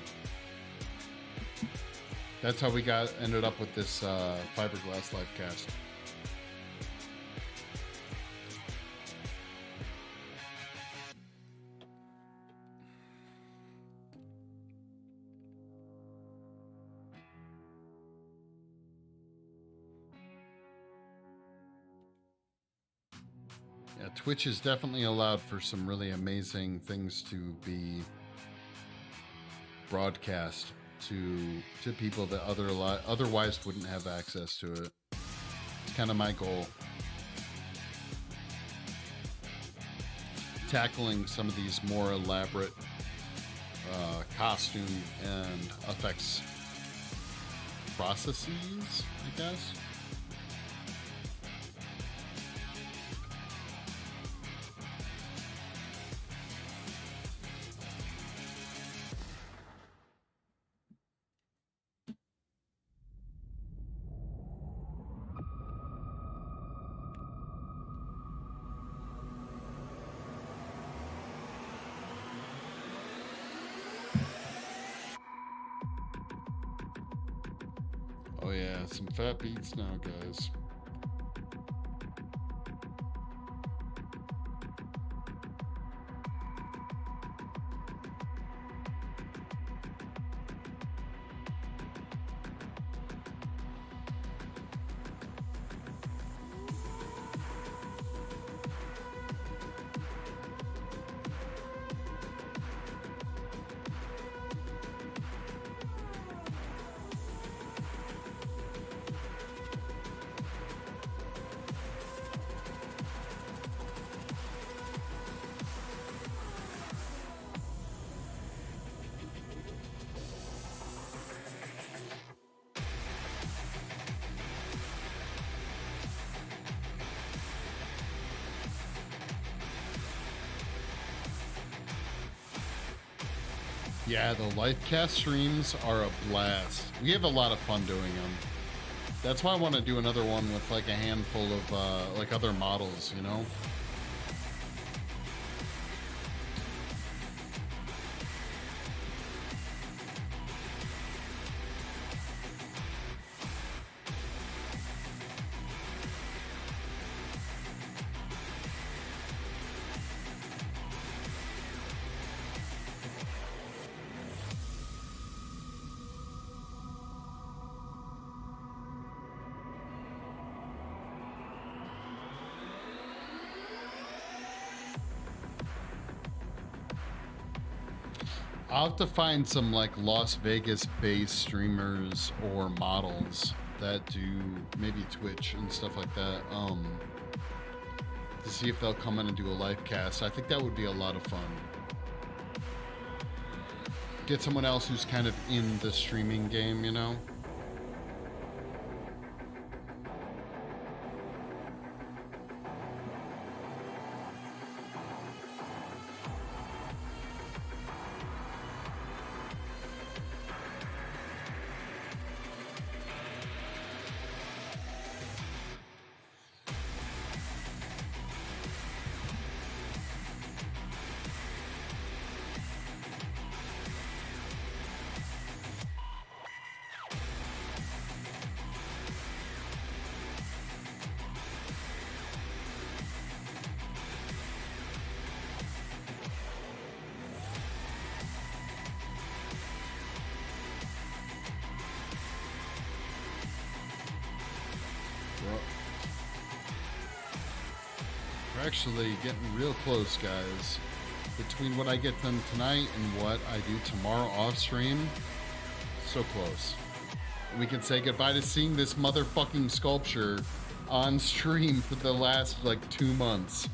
That's how we ended up with this fiberglass live cast. Yeah, Twitch is definitely allowed for some really amazing things to be broadcast to people that otherwise wouldn't have access to it. It's kind of my goal. Tackling some of these more elaborate costume and effects processes, I guess. Oh yeah, some fat beats now, guys. Yeah, the live cast streams are a blast. We have a lot of fun doing them. That's why I want to do another one with like a handful of like other models, you know? I'll have to find some like Las Vegas based streamers or models that do maybe Twitch and stuff like that. To see if they'll come in and do a live cast. I think that would be a lot of fun. Get someone else who's kind of in the streaming game, you know? We're actually getting real close, guys. Between what I get done tonight and what I do tomorrow off stream, so close. We can say goodbye to seeing this motherfucking sculpture on stream for the last like 2 months.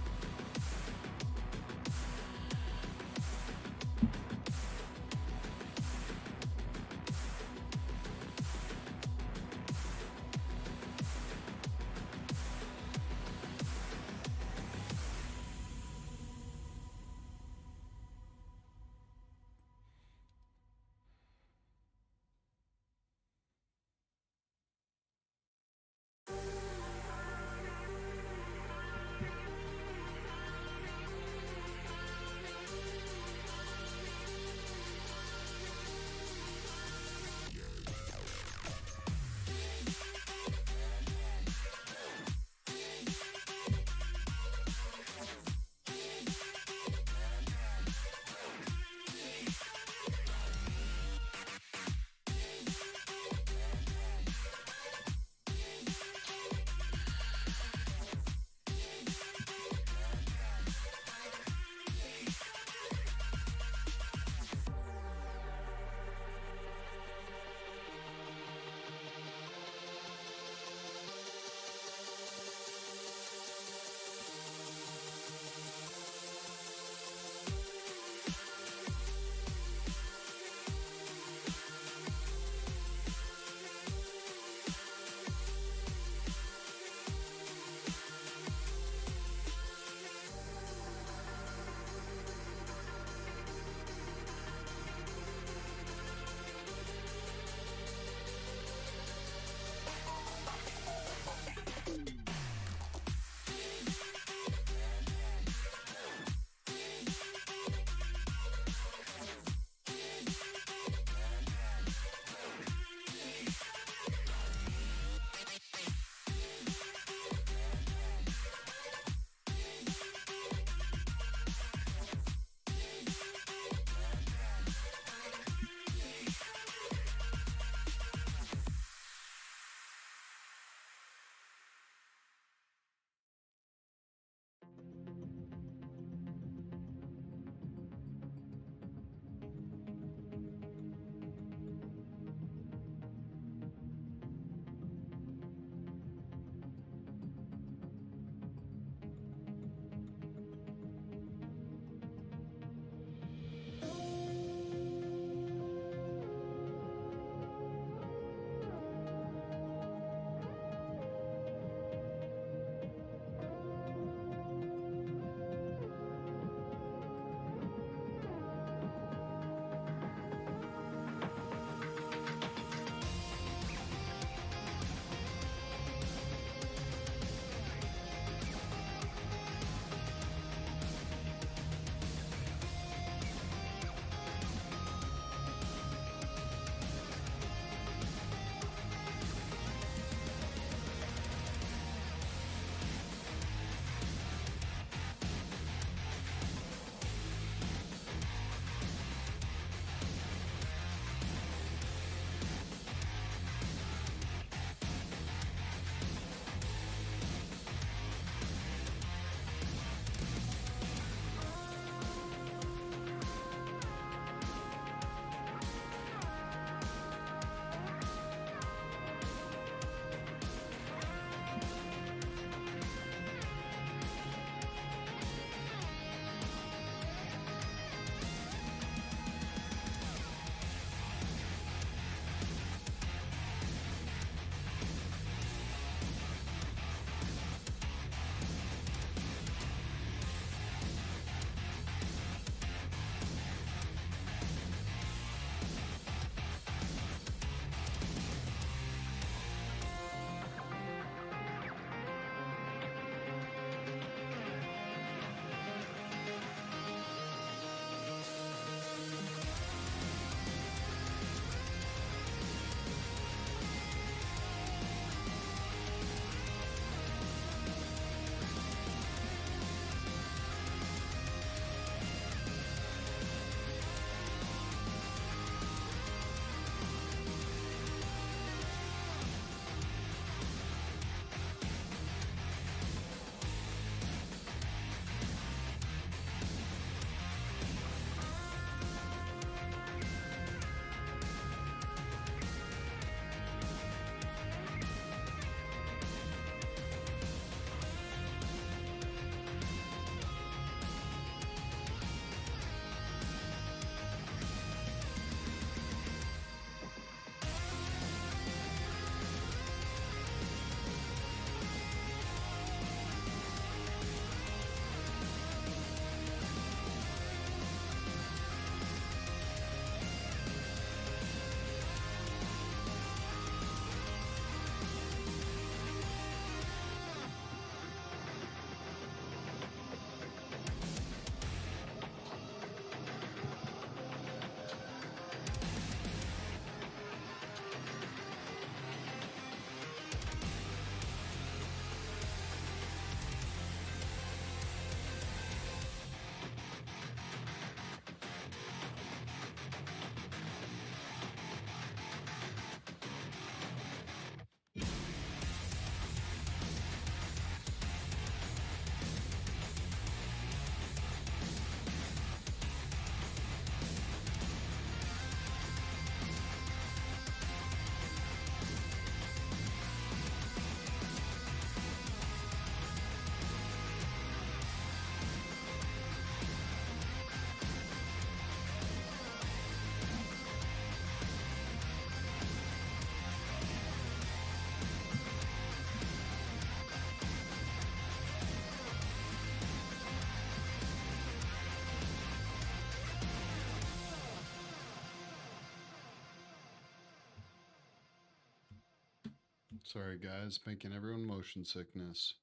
Sorry, guys, making everyone motion sickness.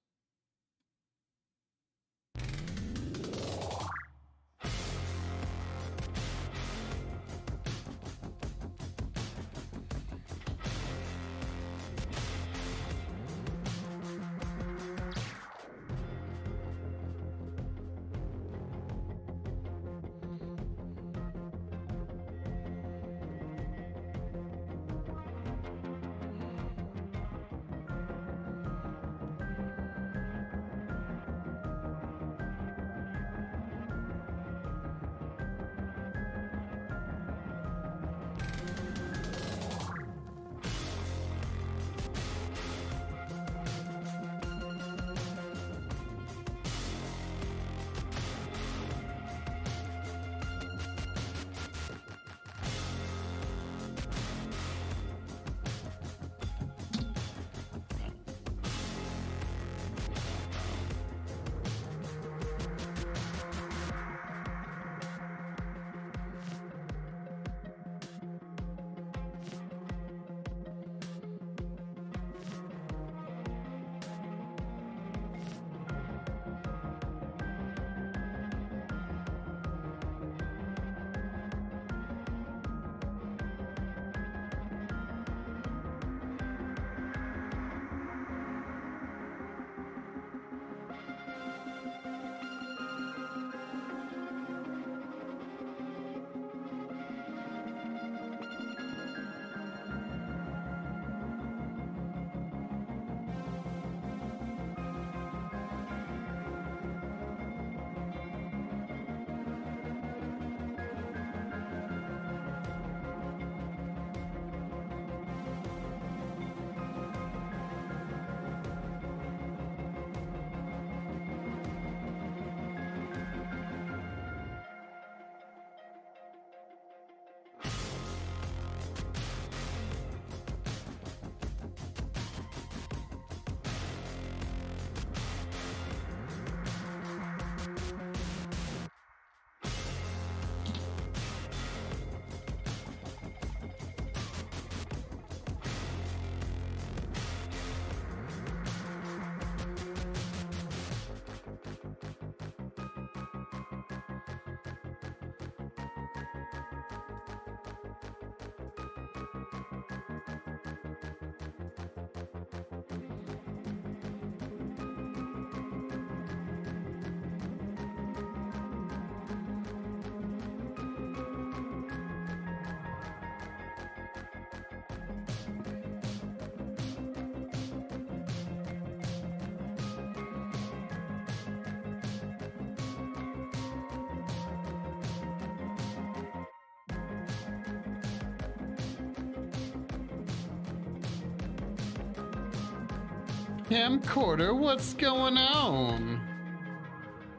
Camcorder, what's going on?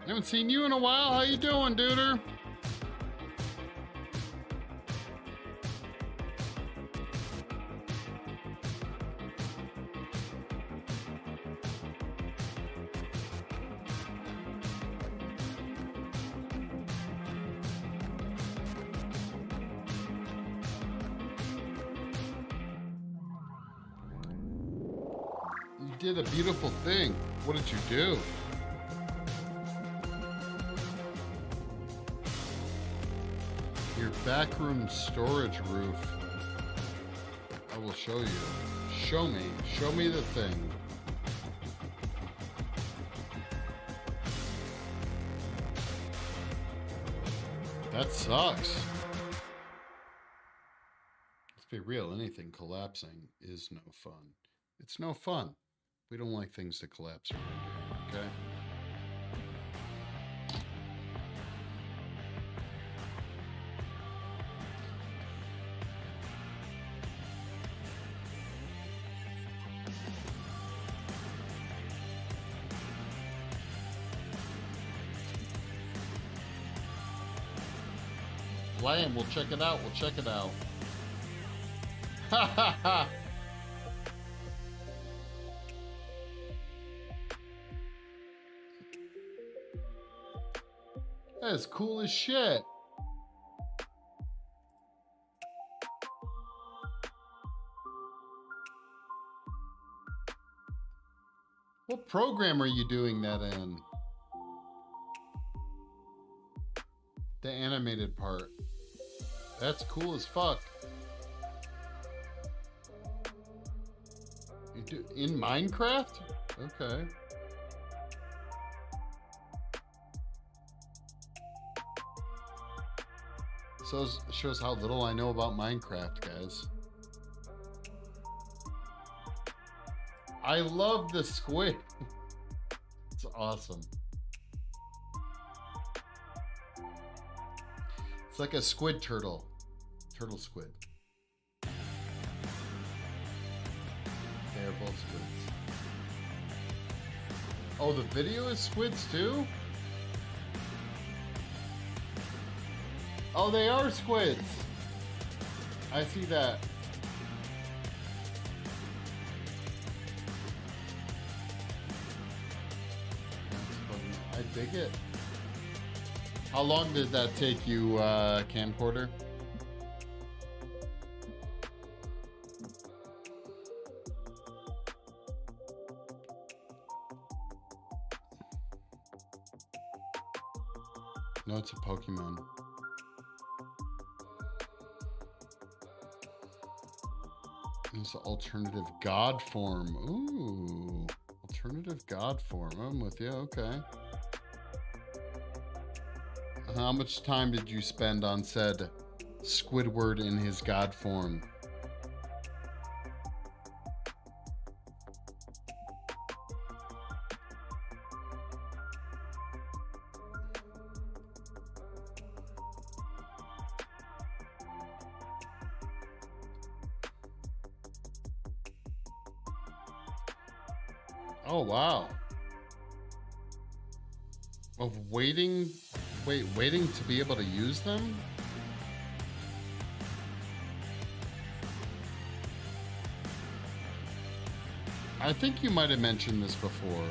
Haven't seen you in a while. How you doing, duder? You did a beautiful thing. What did you do? Your backroom storage roof. I will show you. Show me. Show me the thing. That sucks. Let's be real. Anything collapsing is no fun. It's no fun. We don't like things to collapse around here, okay? Lamb, we'll check it out. We'll check it out. Ha ha ha! That's cool as shit. What program are you doing that in? The animated part. That's cool as fuck. You do in Minecraft? Okay. So shows how little I know about Minecraft, guys. I love the squid. It's awesome. It's like a squid turtle. Turtle squid. They're both squids. Oh, the video is squids too? Oh, they are squids. I see that. I dig it. How long did that take you, camcorder? No, it's a Pokemon. It's an alternative god form. Ooh, alternative god form. I'm with you. Okay. How much time did you spend on said Squidward in his god form? Oh, wow. Of waiting... Wait, waiting to be able to use them? I think you might have mentioned this before.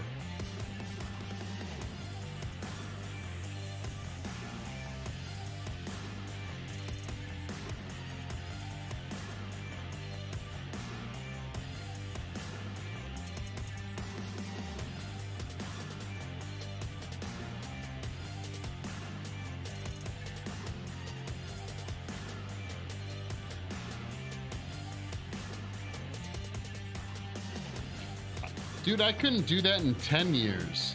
Dude, I couldn't do that in 10 years.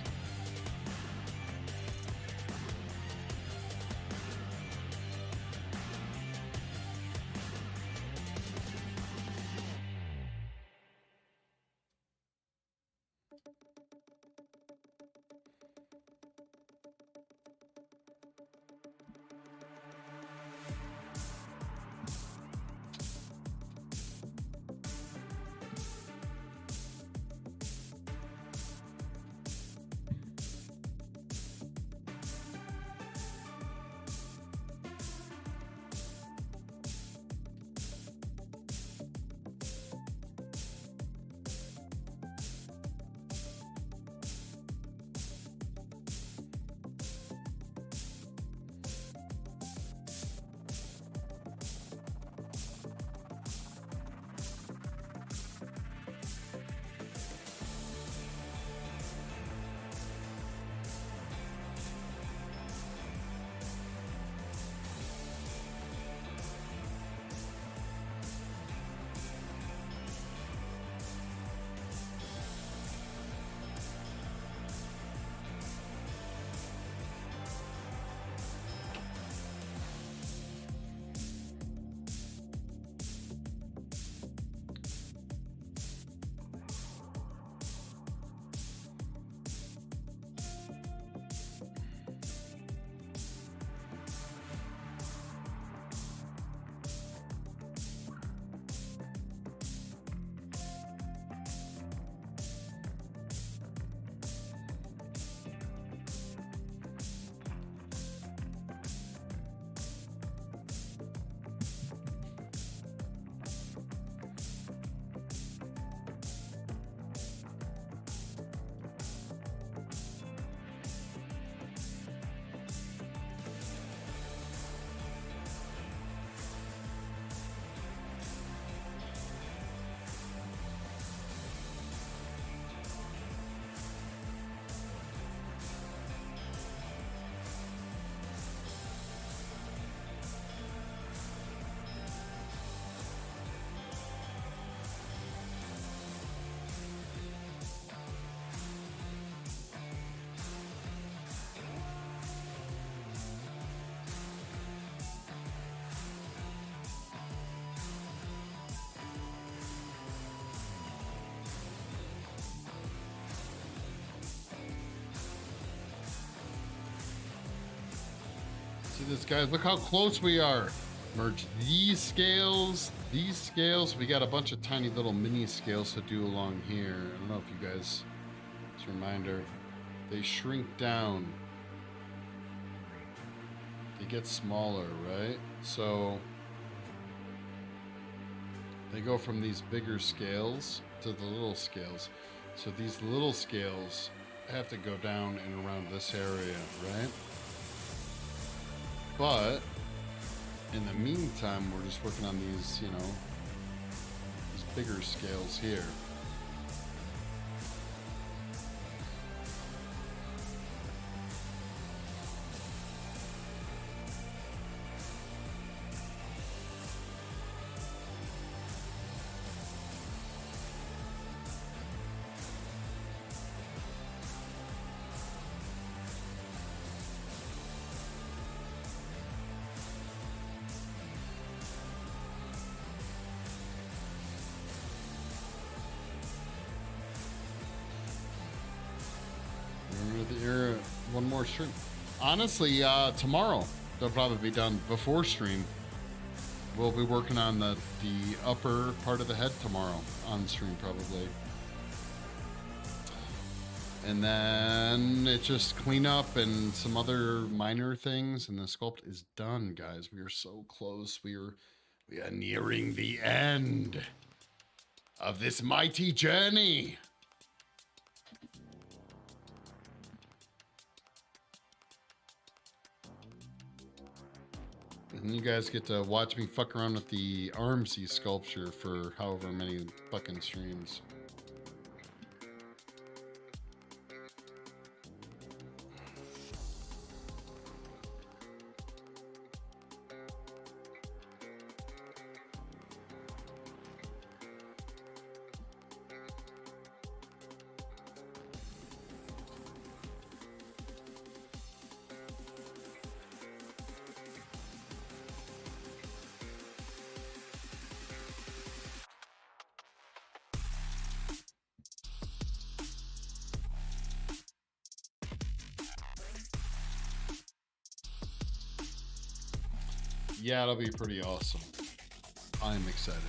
See this, guys? Look how close we are. Merge these scales, these scales. We got a bunch of tiny little mini scales to do along here. I don't know if you guys, just a reminder, they shrink down. They get smaller, right? So they go from these bigger scales to the little scales. So these little scales have to go down and around this area, right? But in the meantime, we're just working on these, you know, these bigger scales here. One more stream. Honestly, tomorrow they'll probably be done before stream. We'll be working on the upper part of the head tomorrow on stream probably. And then it's just clean up and some other minor things, and the sculpt is done, guys. We are so close. We are nearing the end of this mighty journey. And you guys get to watch me fuck around with the Armsy sculpture for however many fucking streams. Yeah, it'll be pretty awesome. I'm excited.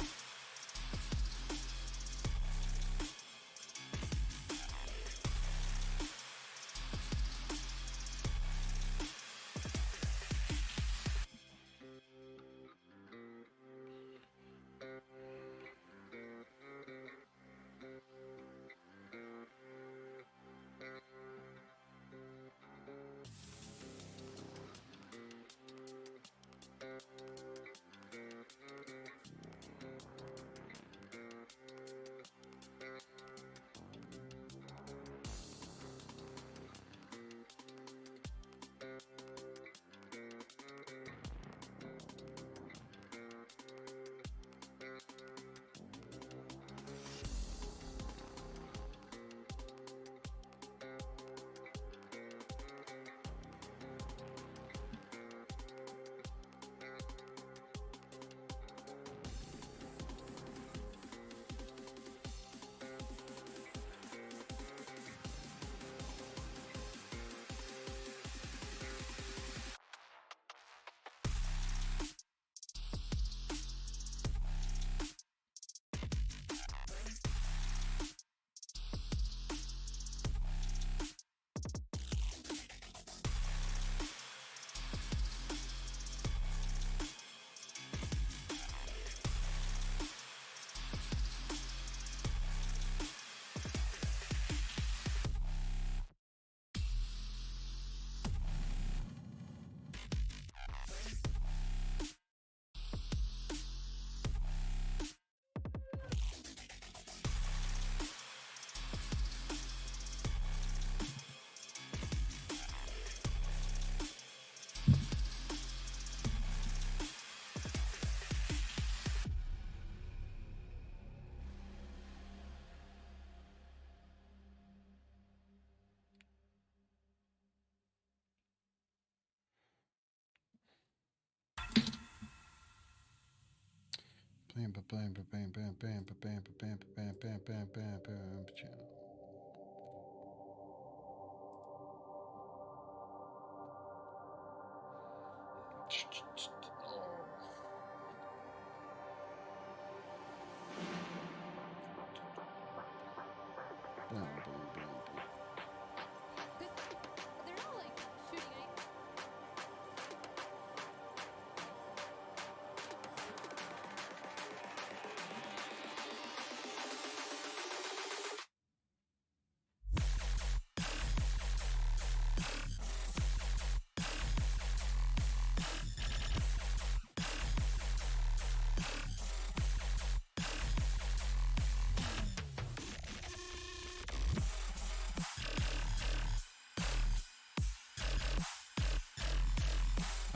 Bam, bam, bam, bam, bam, bam, bam, bam, bam, bam, bam, bam, bam.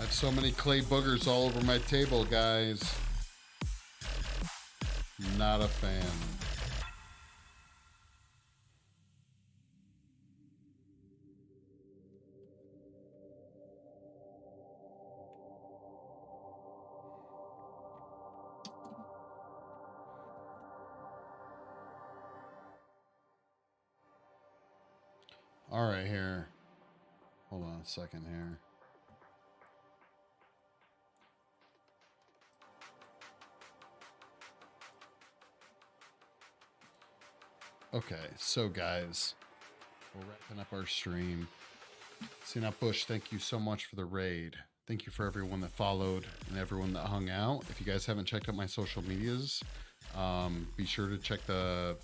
I have so many clay boogers all over my table, guys. Not a fan. All right, here. Hold on a second here. Okay, so guys, we're wrapping up our stream. Sinat Bush, thank you so much for the raid. Thank you for everyone that followed and everyone that hung out. If you guys haven't checked out my social medias, be sure to check the.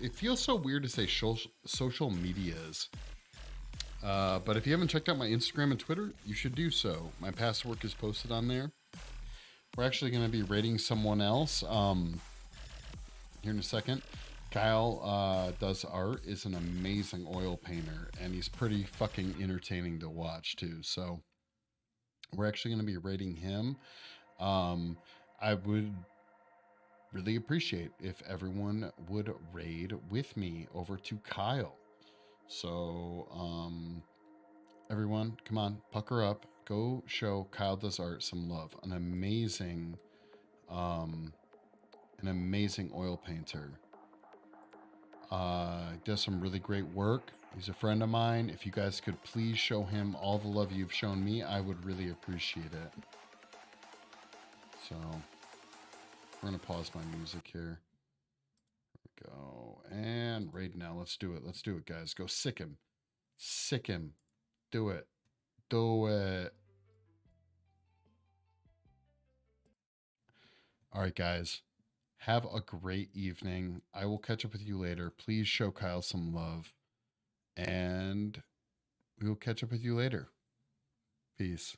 It feels so weird to say social medias, but if you haven't checked out my Instagram and Twitter, you should do so. My past work is posted on there. We're actually going to be rating someone else here in a second. Kyle Does Art is an amazing oil painter, and he's pretty fucking entertaining to watch too. So we're actually going to be rating him. I would really appreciate if everyone would raid with me over to Kyle. So everyone, come on, pucker up. Go show Kyle Does Art some love. An amazing oil painter. Does some really great work. He's a friend of mine. If you guys could please show him all the love you've shown me, I would really appreciate it. So we're gonna pause my music here. There we go. And raid now. Let's do it. Let's do it, guys. Go sick him. Sick him. Do it. Do it. All right, guys. Have a great evening. I will catch up with you later. Please show Kyle some love. And we will catch up with you later. Peace.